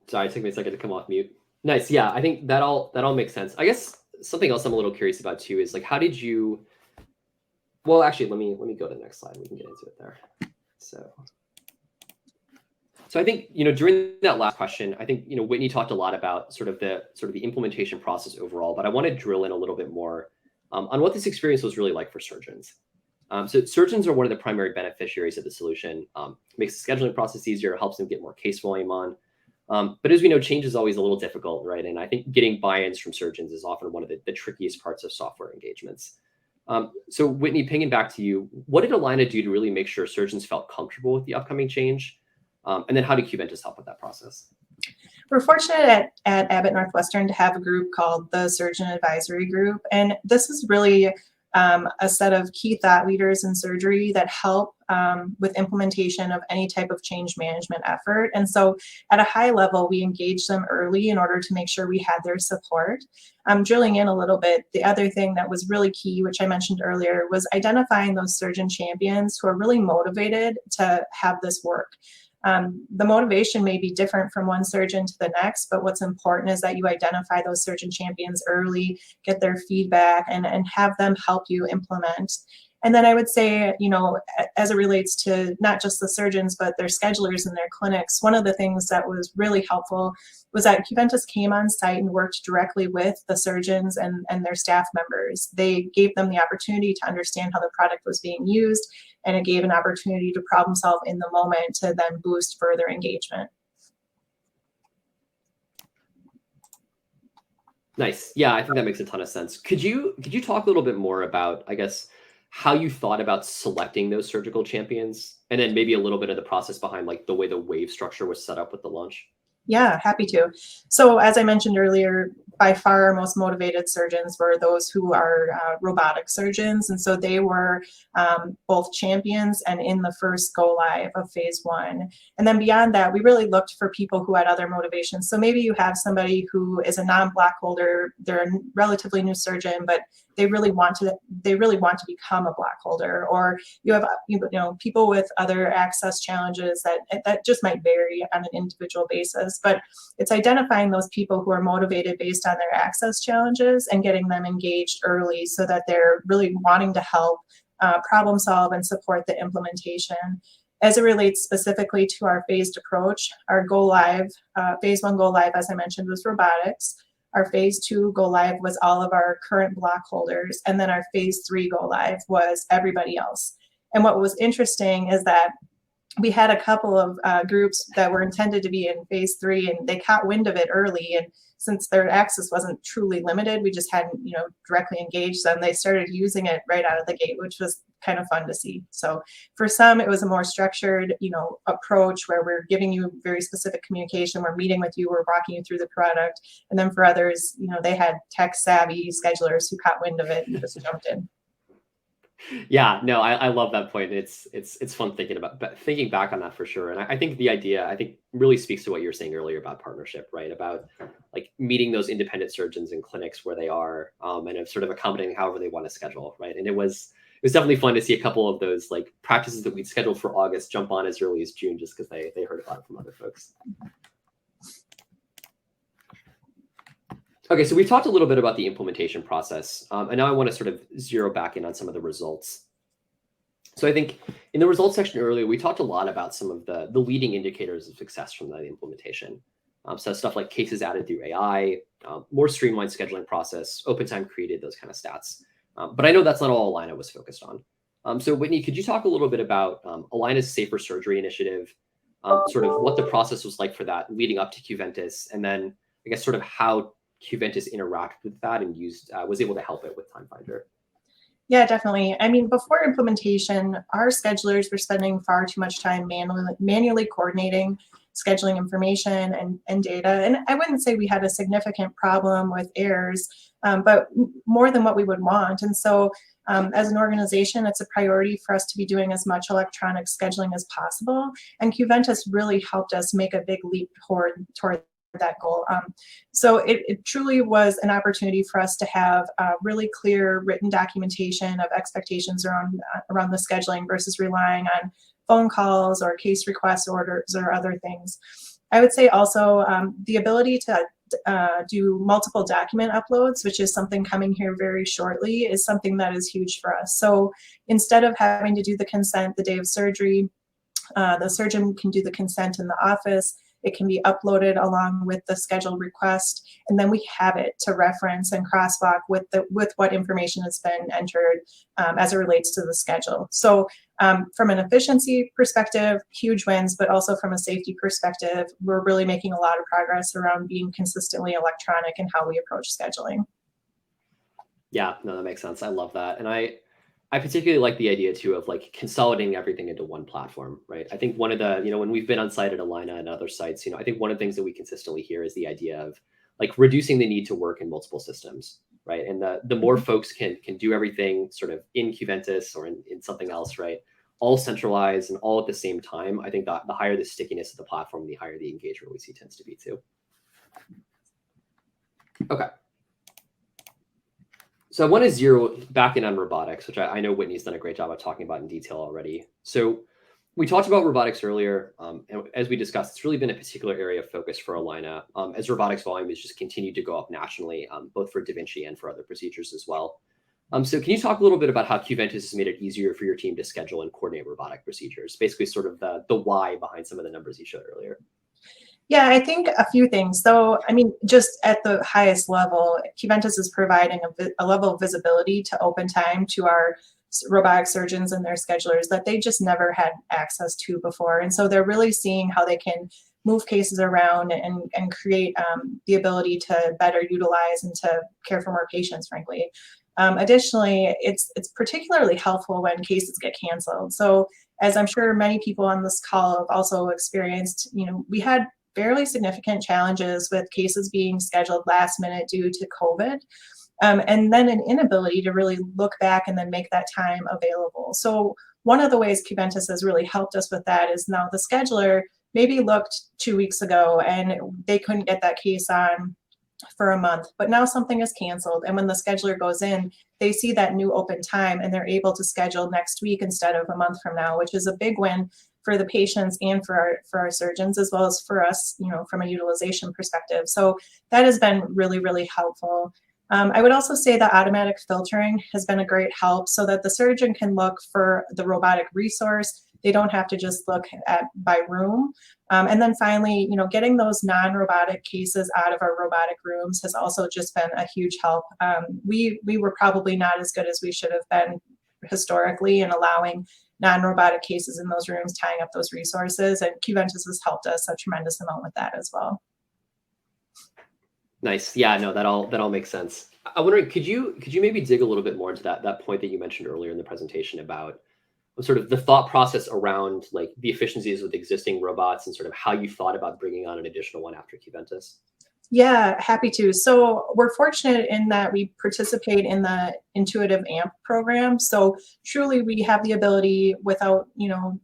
Sorry, it took me a second to come off mute. Nice. Yeah, I think that all makes sense. I guess something else I'm a little curious about too is like, how did you? Well, actually, let me go to the next slide. We can get into it there. So I think during that last question, I think Whitney talked a lot about sort of the implementation process overall, but I want to drill in a little bit more on what this experience was really like for surgeons. So surgeons are one of the primary beneficiaries of the solution. Makes the scheduling process easier, helps them get more case volume on. But as we know, change is always a little difficult, right? And I think getting buy-ins from surgeons is often one of the trickiest parts of software engagements. So Whitney, pinging back to you, what did Allina do to really make sure surgeons felt comfortable with the upcoming change? And then how did Qventus help with that process? We're fortunate at Abbott Northwestern to have a group called the Surgeon Advisory Group. And this is really a set of key thought leaders in surgery that help with implementation of any type of change management effort. And so at a high level, we engaged them early in order to make sure we had their support. Drilling in a little bit, the other thing that was really key, which I mentioned earlier, was identifying those surgeon champions who are really motivated to have this work. The motivation may be different from one surgeon to the next, but what's important is that you identify those surgeon champions early, get their feedback, and have them help you implement. And then I would say, as it relates to not just the surgeons, but their schedulers and their clinics, one of the things that was really helpful was that Qventus came on site and worked directly with the surgeons and their staff members. They gave them the opportunity to understand how the product was being used, and it gave an opportunity to problem solve in the moment to then boost further engagement. Nice. Yeah, I think that makes a ton of sense. Could you talk a little bit more about, I guess, how you thought about selecting those surgical champions, and then maybe a little bit of the process behind like the way the wave structure was set up with the launch? Yeah, happy to. So as I mentioned earlier, by far our most motivated surgeons were those who are robotic surgeons. And so they were both champions and in the first go live of phase 1. And then beyond that, we really looked for people who had other motivations. So maybe you have somebody who is a non-block holder, they're a relatively new surgeon, but they really want to become a block holder, or you have people with other access challenges that just might vary on an individual basis. But it's identifying those people who are motivated based on their access challenges and getting them engaged early so that they're really wanting to help problem solve and support the implementation. As it relates specifically to our phased approach, our go live, phase 1 go live, as I mentioned, was robotics. Our phase 2 go live was all of our current block holders. And then our phase 3 go live was everybody else. And what was interesting is that we had a couple of groups that were intended to be in phase 3, and they caught wind of it early. And since their access wasn't truly limited, we just hadn't, directly engaged them. They started using it right out of the gate, which was kind of fun to see. So for some, it was a more structured, approach where we're giving you very specific communication. We're meeting with you. We're walking you through the product. And then for others, they had tech savvy schedulers who caught wind of it and just jumped in. Yeah, no, I love that point. It's fun thinking back on that for sure. And I think the idea, really speaks to what you were saying earlier about partnership, right? About like meeting those independent surgeons in clinics where they are, and of sort of accommodating however they want to schedule, right? And it was definitely fun to see a couple of those like practices that we'd scheduled for August jump on as early as June, just because they heard about it from other folks. Okay, so we've talked a little bit about the implementation process, and now I want to sort of zero back in on some of the results. So I think in the results section earlier, we talked a lot about some of the leading indicators of success from that implementation. So stuff like cases added through AI, more streamlined scheduling process, open time created, those kind of stats. But I know that's not all Allina was focused on. So Whitney, could you talk a little bit about Allina's Safer Surgery initiative, sort of what the process was like for that leading up to Qventus, and then I guess sort of how Qventus interacted with that and was able to help it with TimeFinder? Yeah, definitely. I mean, before implementation, our schedulers were spending far too much time manually coordinating scheduling information and data. And I wouldn't say we had a significant problem with errors, but more than what we would want. And so as an organization, it's a priority for us to be doing as much electronic scheduling as possible. And Qventus really helped us make a big leap toward that goal. So it truly was an opportunity for us to have really clear written documentation of expectations around the scheduling versus relying on phone calls or case request orders or other things. I would say also the ability to do multiple document uploads, which is something coming here very shortly, is something that is huge for us. So instead of having to do the consent the day of surgery, the surgeon can do the consent in the office. It can be uploaded along with the scheduled request, and then we have it to reference and crosswalk with what information has been entered as it relates to the schedule. So from an efficiency perspective, huge wins, but also from a safety perspective, we're really making a lot of progress around being consistently electronic in how we approach scheduling. Yeah, no, that makes sense. I love that. And I particularly like the idea too of like consolidating everything into one platform, right? I think one of the, when we've been on site at Allina and other sites, I think one of the things that we consistently hear is the idea of like reducing the need to work in multiple systems, right? And the more folks can do everything sort of in Qventus or in something else, right? All centralized and all at the same time, I think that the higher the stickiness of the platform, the higher the engagement we see tends to be too. Okay. So I want to zero back in on robotics, which I know Whitney's done a great job of talking about in detail already. So we talked about robotics earlier. And as we discussed, it's really been a particular area of focus for Allina as robotics volume has just continued to go up nationally, both for Da Vinci and for other procedures as well. So can you talk a little bit about how Qventus has made it easier for your team to schedule and coordinate robotic procedures? Basically sort of the why behind some of the numbers you showed earlier. Yeah, I think a few things. So, I mean, just at the highest level, Qventus is providing a level of visibility to open time to our robotic surgeons and their schedulers that they just never had access to before. And so they're really seeing how they can move cases around and create the ability to better utilize and to care for more patients, frankly. Additionally, it's particularly helpful when cases get canceled. So as I'm sure many people on this call have also experienced, we had fairly significant challenges with cases being scheduled last minute due to COVID, and then an inability to really look back and then make that time available. So one of the ways Qventus has really helped us with that is now the scheduler maybe looked 2 weeks ago and they couldn't get that case on for a month, but now something is canceled. And when the scheduler goes in, they see that new open time and they're able to schedule next week instead of a month from now, which is a big win for the patients and for our surgeons, as well as for us, from a utilization perspective. So that has been really, really helpful. I would also say that automatic filtering has been a great help so that the surgeon can look for the robotic resource. They don't have to just look at by room. And then finally, getting those non-robotic cases out of our robotic rooms has also just been a huge help. We were probably not as good as we should have been historically in allowing non-robotic cases in those rooms, tying up those resources, and Qventus has helped us a tremendous amount with that as well. Nice. Yeah, no, that all makes sense. I'm wondering, could you maybe dig a little bit more into that point that you mentioned earlier in the presentation about sort of the thought process around like the efficiencies with existing robots and sort of how you thought about bringing on an additional one after Qventus? Yeah, happy to. So we're fortunate in that we participate in the Intuitive AMP program. So truly we have the ability without,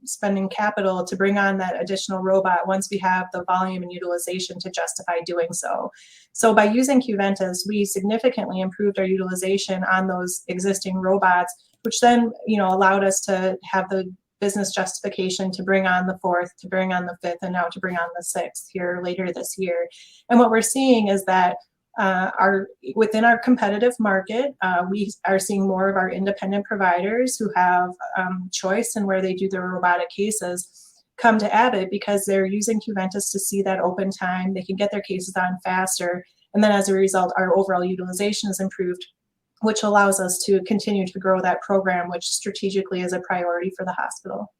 spending capital to bring on that additional robot once we have the volume and utilization to justify doing so. So by using Qventus, we significantly improved our utilization on those existing robots, which then, allowed us to have the business justification to bring on the fourth, to bring on the fifth, and now to bring on the sixth here later this year. And what we're seeing is that within our competitive market, we are seeing more of our independent providers who have choice in where they do their robotic cases come to Abbott because they're using Qventus to see that open time. They can get their cases on faster. And then as a result, our overall utilization is improved, which allows us to continue to grow that program, which strategically is a priority for the hospital.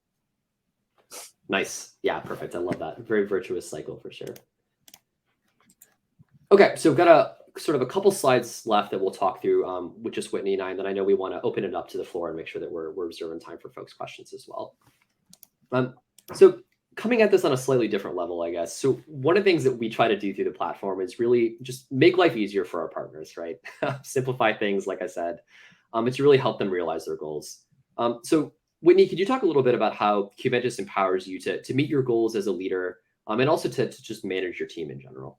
Nice. Yeah, perfect. I love that. Very virtuous cycle for sure. Okay, so I've got a sort of a couple slides left that we'll talk through with just Whitney and I, and then I know we want to open it up to the floor and make sure that we're reserving time for folks' questions as well. So coming at this on a slightly different level, I guess. So one of the things that we try to do through the platform is really just make life easier for our partners, right? Simplify things, like I said, and to really help them realize their goals. So Whitney, could you talk a little bit about how Qventus empowers you to meet your goals as a leader, and also to just manage your team in general?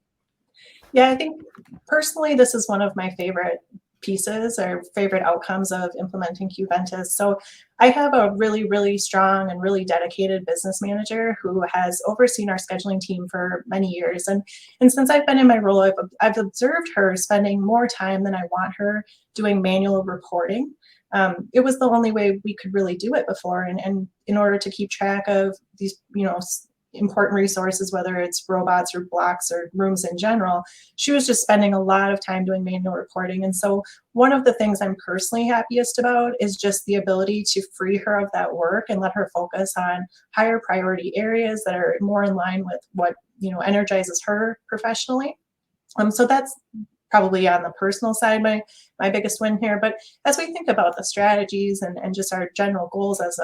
Yeah, I think personally, this is one of my favorite pieces or favorite outcomes of implementing Qventus. So I have a really, really strong and really dedicated business manager who has overseen our scheduling team for many years. And since I've been in my role, I've observed her spending more time than I want her doing manual reporting. It was the only way we could really do it before. And in order to keep track of these, important resources, whether it's robots or blocks or rooms in general, she was just spending a lot of time doing manual reporting. And so one of the things I'm personally happiest about is just the ability to free her of that work and let her focus on higher priority areas that are more in line with what, energizes her professionally. So that's probably on the personal side, my biggest win here. But as we think about the strategies and just our general goals as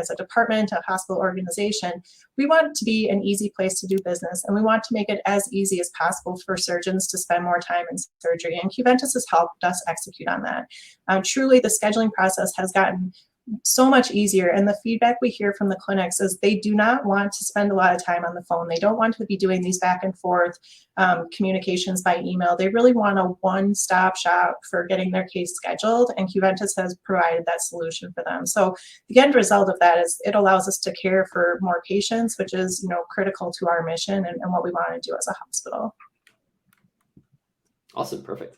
a department, a hospital organization, we want to be an easy place to do business, and we want to make it as easy as possible for surgeons to spend more time in surgery. And Qventus has helped us execute on that. Truly, the scheduling process has gotten so much easier, and the feedback we hear from the clinics is they do not want to spend a lot of time on the phone. They don't want to be doing these back and forth communications by email. They really want a one-stop shop for getting their case scheduled, and Qventus has provided that solution for them. So the end result of that is it allows us to care for more patients, which is critical to our mission and what we want to do as a hospital. Awesome, perfect.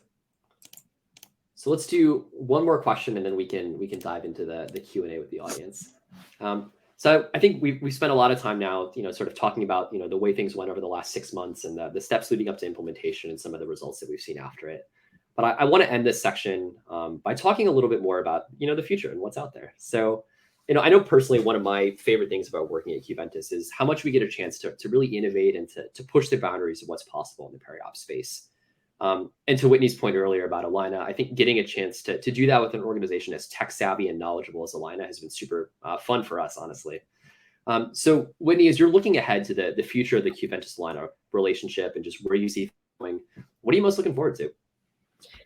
So let's do one more question, and then we can dive into the Q&A with the audience. So I think we spent a lot of time now, sort of talking about the way things went over the last 6 months and the steps leading up to implementation and some of the results that we've seen after it. But I want to end this section by talking a little bit more about the future and what's out there. So I know personally one of my favorite things about working at Qventus is how much we get a chance to really innovate and to push the boundaries of what's possible in the peri-op space. And to Whitney's point earlier about Allina, I think getting a chance to do that with an organization as tech savvy and knowledgeable as Allina has been super fun for us, honestly. So Whitney, as you're looking ahead to the future of the Qventus Allina relationship and just where you see going, what are you most looking forward to?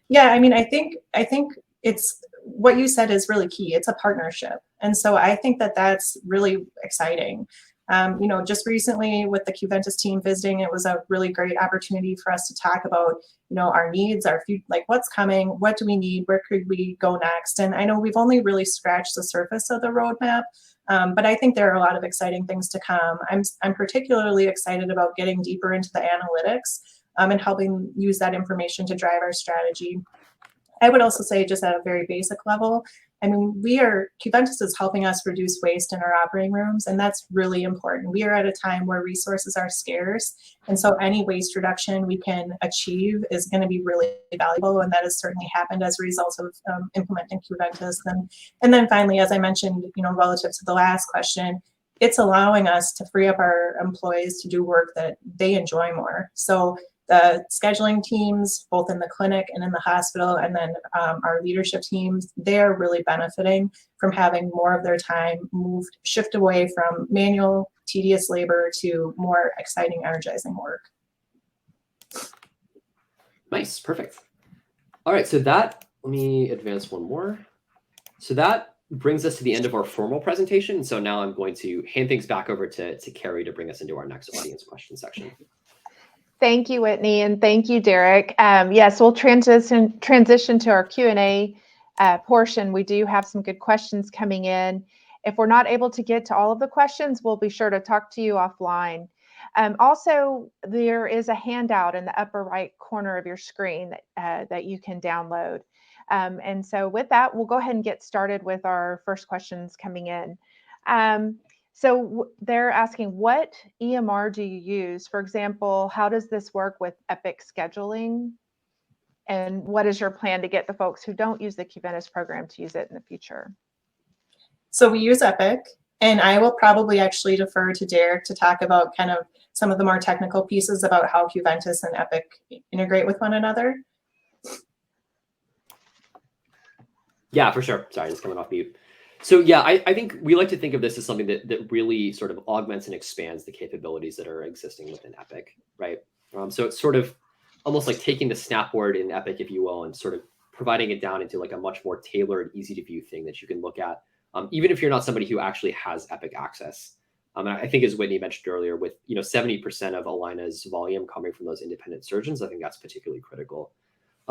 Yeah, I mean, I think it's what you said is really key. It's a partnership. And so I think that's really exciting. Just recently with the Qventus team visiting, it was a really great opportunity for us to talk about, our needs, our future, like what's coming, what do we need, where could we go next? And I know we've only really scratched the surface of the roadmap, but I think there are a lot of exciting things to come. I'm particularly excited about getting deeper into the analytics and helping use that information to drive our strategy. I would also say, just at a very basic level, I mean, Qventus is helping us reduce waste in our operating rooms, and that's really important. We are at a time where resources are scarce, and so any waste reduction we can achieve is going to be really valuable, and that has certainly happened as a result of implementing Qventus. And then finally, as I mentioned, relative to the last question, it's allowing us to free up our employees to do work that they enjoy more. So the scheduling teams, both in the clinic and in the hospital, and then our leadership teams, they're really benefiting from having more of their time shift away from manual, tedious labor to more exciting, energizing work. Nice, perfect. All right, so let me advance one more. So that brings us to the end of our formal presentation. So now I'm going to hand things back over to Carrie to bring us into our next audience question section. Thank you, Whitney, and thank you, Derek. Yes, we'll transition to our Q&A portion. We do have some good questions coming in. If we're not able to get to all of the questions, we'll be sure to talk to you offline. Also, there is a handout in the upper right corner of your screen that you can download. And so with that, we'll go ahead and get started with our first questions coming in. So they're asking, what EMR do you use? For example, how does this work with Epic scheduling? And what is your plan to get the folks who don't use the Qventus program to use it in the future? So we use Epic, and I will probably actually defer to Derek to talk about kind of some of the more technical pieces about how Qventus and Epic integrate with one another. Yeah, for sure. Sorry, just coming off mute. So yeah, I think we like to think of this as something that really sort of augments and expands the capabilities that are existing within Epic, right? So it's sort of almost like taking the snapboard in Epic, if you will, and sort of providing it down into like a much more tailored, easy to view thing that you can look at, even if you're not somebody who actually has Epic access. And I think, as Whitney mentioned earlier, with 70% of Allina's volume coming from those independent surgeons, I think that's particularly critical.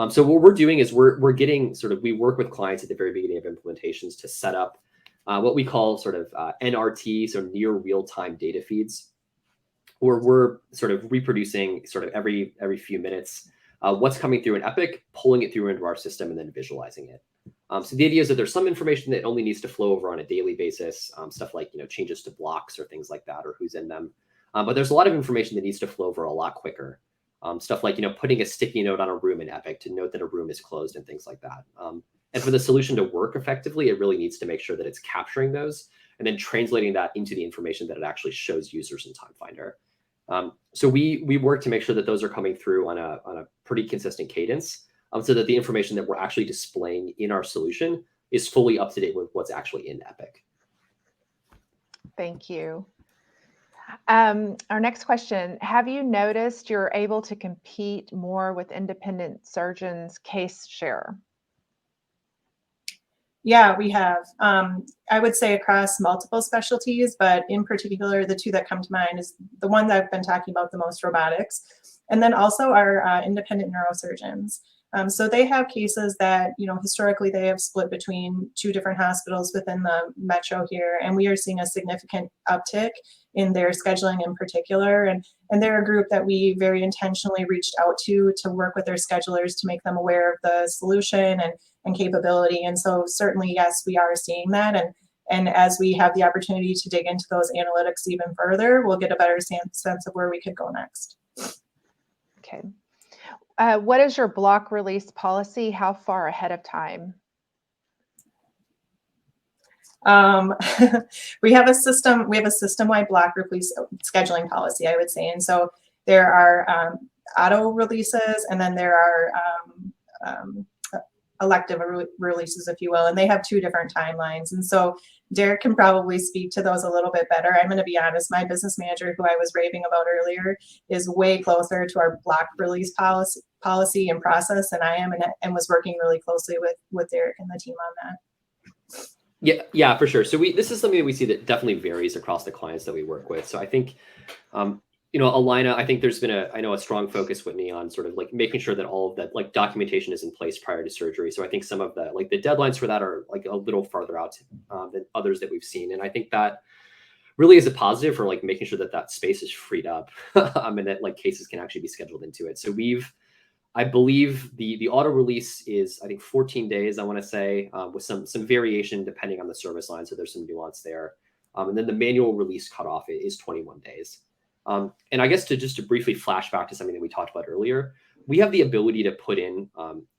So what we're doing is we're getting we work with clients at the very beginning of implementations to set up what we call sort of NRT, so near real-time data feeds, where we're sort of reproducing sort of every few minutes what's coming through in Epic, pulling it through into our system, and then visualizing it. So the idea is that there's some information that only needs to flow over on a daily basis, stuff like changes to blocks or things like that, or who's in them. But there's a lot of information that needs to flow over a lot quicker. Stuff like putting a sticky note on a room in Epic to note that a room is closed and things like that. And for the solution to work effectively, it really needs to make sure that it's capturing those and then translating that into the information that it actually shows users in TimeFinder. So we work to make sure that those are coming through on a pretty consistent cadence, so that the information that we're actually displaying in our solution is fully up to date with what's actually in Epic. Thank you. Our next question, have you noticed you're able to compete more with independent surgeons' case share? Yeah, we have. I would say across multiple specialties, but in particular, the two that come to mind is the one that I've been talking about the most, robotics, and then also our independent neurosurgeons. So they have cases that, historically they have split between two different hospitals within the metro here, and we are seeing a significant uptick in their scheduling in particular. And they're a group that we very intentionally reached out to work with their schedulers to make them aware of the solution and capability. And so certainly, yes, we are seeing that. And as we have the opportunity to dig into those analytics even further, we'll get a better sense of where we could go next. Okay. What is your block release policy? How far ahead of time? We have a system-wide block release scheduling policy, I would say. And so there are auto releases, and then there are elective releases, if you will, and they have two different timelines. And so Derek can probably speak to those a little bit better. I'm going to be honest, my business manager, who I was raving about earlier, is way closer to our block release policy and process than I am, and was working really closely with Derek and the team on that. Yeah, for sure. So this is something that we see that definitely varies across the clients that we work with. So I think, Allina, I think there's been a strong focus, Whitney, on sort of like making sure that all of that like documentation is in place prior to surgery. So I think some of the deadlines for that are like a little farther out than others that we've seen. And I think that really is a positive for like making sure that space is freed up and that like cases can actually be scheduled into it. So I believe the auto release is, I think, 14 days, I want to say, with some variation depending on the service line. So there's some nuance there. And then the manual release cutoff is 21 days. And I guess to briefly flash back to something that we talked about earlier, we have the ability to put in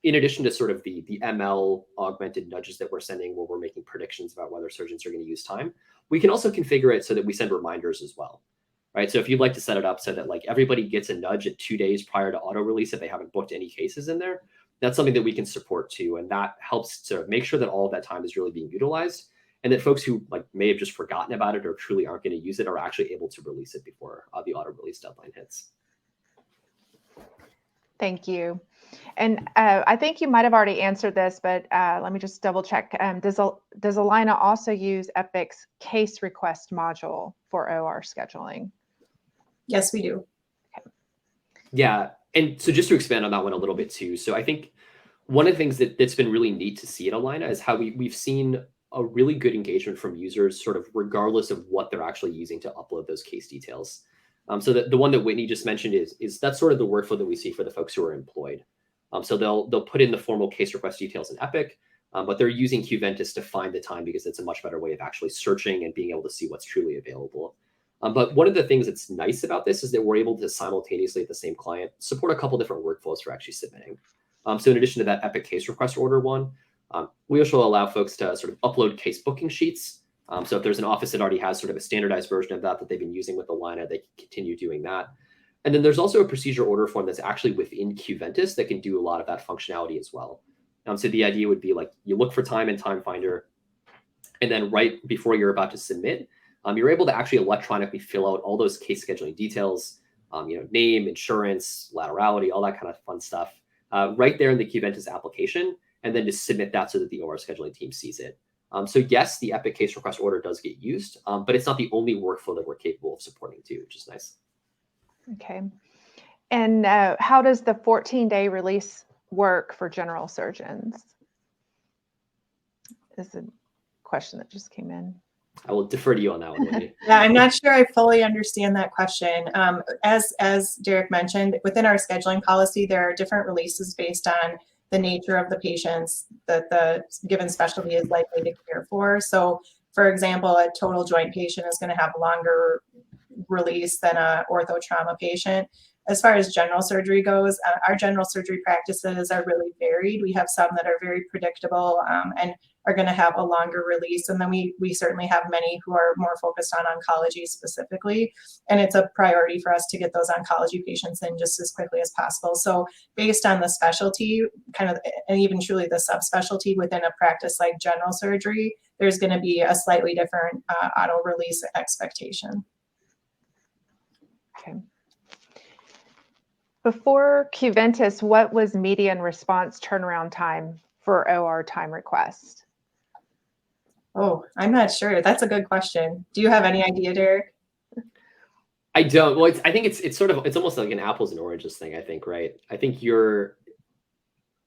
addition to sort of the ML augmented nudges that we're sending where we're making predictions about whether surgeons are going to use time, we can also configure it so that we send reminders as well. Right. So if you'd like to set it up so that like everybody gets a nudge at 2 days prior to auto release if they haven't booked any cases in there, that's something that we can support too. And that helps to make sure that all of that time is really being utilized and that folks who like may have just forgotten about it or truly aren't going to use it are actually able to release it before the auto release deadline hits. Thank you. And I think you might have already answered this, but let me just double check. Does Allina also use Epic's case request module for OR scheduling? Yes, we do. Okay. Yeah. And so just to expand on that one a little bit too. So I think one of the things that's been really neat to see at Allina is how we've seen a really good engagement from users sort of regardless of what they're actually using to upload those case details. So the one that Whitney just mentioned is that's sort of the workflow that we see for the folks who are employed. So they'll put in the formal case request details in Epic, but they're using Qventus to find the time because it's a much better way of actually searching and being able to see what's truly available. But one of the things that's nice about this is that we're able to simultaneously at the same client support a couple different workflows for actually submitting. So in addition to that Epic case request order one, we also allow folks to sort of upload case booking sheets. So if there's an office that already has sort of a standardized version of that they've been using with Allina, they can continue doing that. And then there's also a procedure order form that's actually within Qventus that can do a lot of that functionality as well. So the idea would be like you look for time in Time Finder, and then right before you're about to submit, you're able to actually electronically fill out all those case scheduling details, name, insurance, laterality, all that kind of fun stuff, right there in the Qventus application, and then just submit that so that the OR scheduling team sees it. So yes, the Epic case request order does get used, but it's not the only workflow that we're capable of supporting too, which is nice. Okay. And how does the 14-day release work for general surgeons? Is a question that just came in. I will defer to you on that one, Wendy. Yeah, I'm not sure I fully understand that question. As Derek mentioned, within our scheduling policy, there are different releases based on the nature of the patients that the given specialty is likely to care for. So, for example, a total joint patient is going to have a longer release than a ortho trauma patient. As far as general surgery goes, our general surgery practices are really varied. We have some that are very predictable and are going to have a longer release. And then we certainly have many who are more focused on oncology specifically. And it's a priority for us to get those oncology patients in just as quickly as possible. So based on the specialty, kind of, and even truly the subspecialty within a practice like general surgery, there's going to be a slightly different auto release expectation. Okay. Before Qventus, what was median response turnaround time for OR time request? Oh, I'm not sure. That's a good question. Do you have any idea, Derek? I don't. Well, I think it's almost like an apples and oranges thing. I think, right? I think a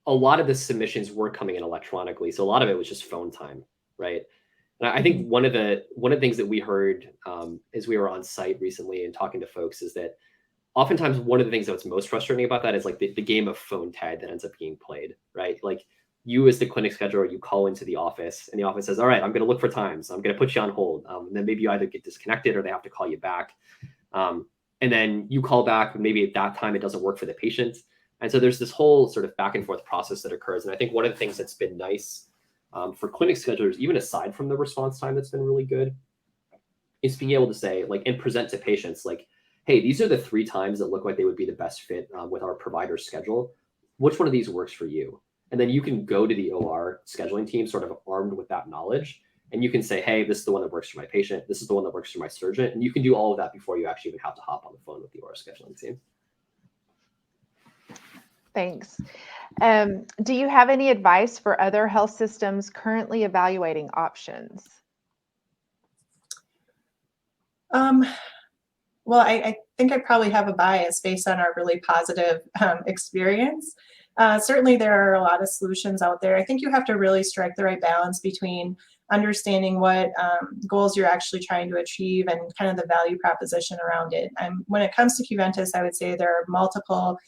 lot of the submissions were coming in electronically, so a lot of it was just phone time, right? And I think one of the things that we heard as we were on site recently and talking to folks is that oftentimes one of the things that's most frustrating about that is like the game of phone tag that ends up being played, right? Like you as the clinic scheduler, you call into the office and the office says, all right, I'm going to look for times. I'm going to put you on hold. And then maybe you either get disconnected or they have to call you back. And then you call back, but maybe at that time it doesn't work for the patient. And so there's this whole sort of back and forth process that occurs. And I think one of the things that's been nice for clinic schedulers, even aside from the response time that's been really good, is being able to say, like, and present to patients, like, hey, these are the 3 times that look like they would be the best fit with our provider schedule. Which one of these works for you? And then you can go to the OR scheduling team sort of armed with that knowledge. And you can say, hey, this is the one that works for my patient. This is the one that works for my surgeon. And you can do all of that before you actually even have to hop on the phone with the OR scheduling team. Thanks. Do you have any advice for other health systems currently evaluating options? Well, I think I probably have a bias based on our really positive experience. Certainly, there are a lot of solutions out there. I think you have to really strike the right balance between understanding what goals you're actually trying to achieve and kind of the value proposition around it. And when it comes to Qventus, I would say there are multiple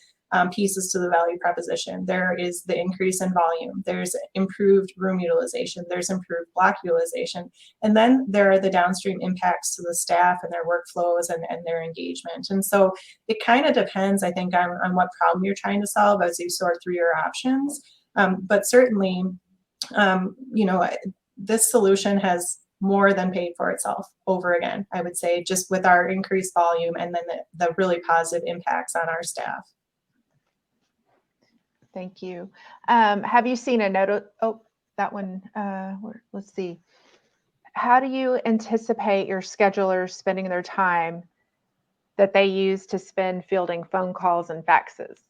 pieces to the value proposition. There is the increase in volume, there's improved room utilization, there's improved block utilization, and then there are the downstream impacts to the staff and their workflows and their engagement. And so it kind of depends, I think, on what problem you're trying to solve as you sort through your options. But certainly, this solution has more than paid for itself over again, I would say, just with our increased volume and then the really positive impacts on our staff. Thank you. Have you seen a note? Oh, that one. Let's see. How do you anticipate your schedulers spending their time that they use to spend fielding phone calls and faxes?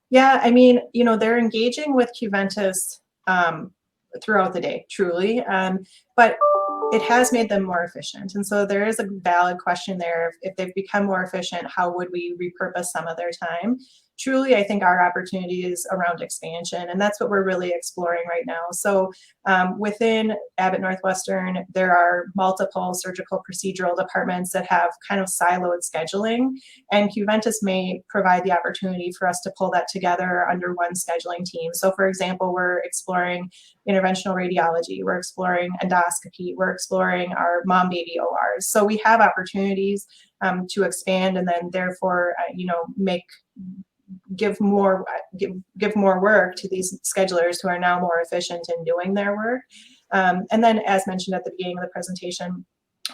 Yeah, I mean, they're engaging with Qventus throughout the day, truly, but it has made them more efficient. And so there is a valid question there. If they've become more efficient, how would we repurpose some of their time? Truly, I think our opportunity is around expansion, and that's what we're really exploring right now. So within Abbott Northwestern, there are multiple surgical procedural departments that have kind of siloed scheduling, and Qventus may provide the opportunity for us to pull that together under one scheduling team. So for example, we're exploring interventional radiology, we're exploring endoscopy, we're exploring our mom-baby ORs. So we have opportunities to expand and then therefore, give more work to these schedulers who are now more efficient in doing their work. And then, as mentioned at the beginning of the presentation,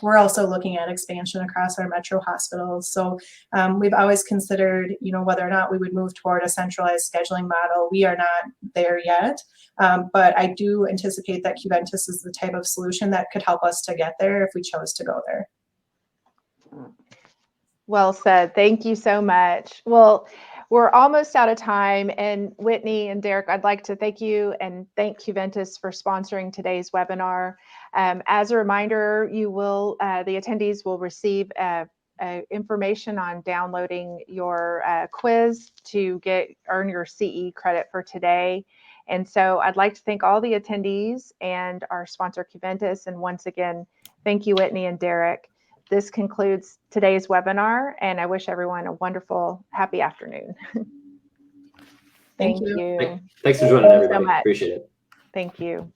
we're also looking at expansion across our metro hospitals. So we've always considered, whether or not we would move toward a centralized scheduling model. We are not there yet, but I do anticipate that Qventus is the type of solution that could help us to get there if we chose to go there. Well said. Thank you so much. Well, we're almost out of time. And Whitney and Derek, I'd like to thank you and thank Qventus for sponsoring today's webinar. As a reminder, the attendees will receive information on downloading your quiz to earn your CE credit for today. And so I'd like to thank all the attendees and our sponsor Qventus. And once again, thank you, Whitney and Derek. This concludes today's webinar, and I wish everyone a wonderful, happy afternoon. Thank you. Thanks for joining, everybody. So much. Appreciate it. Thank you.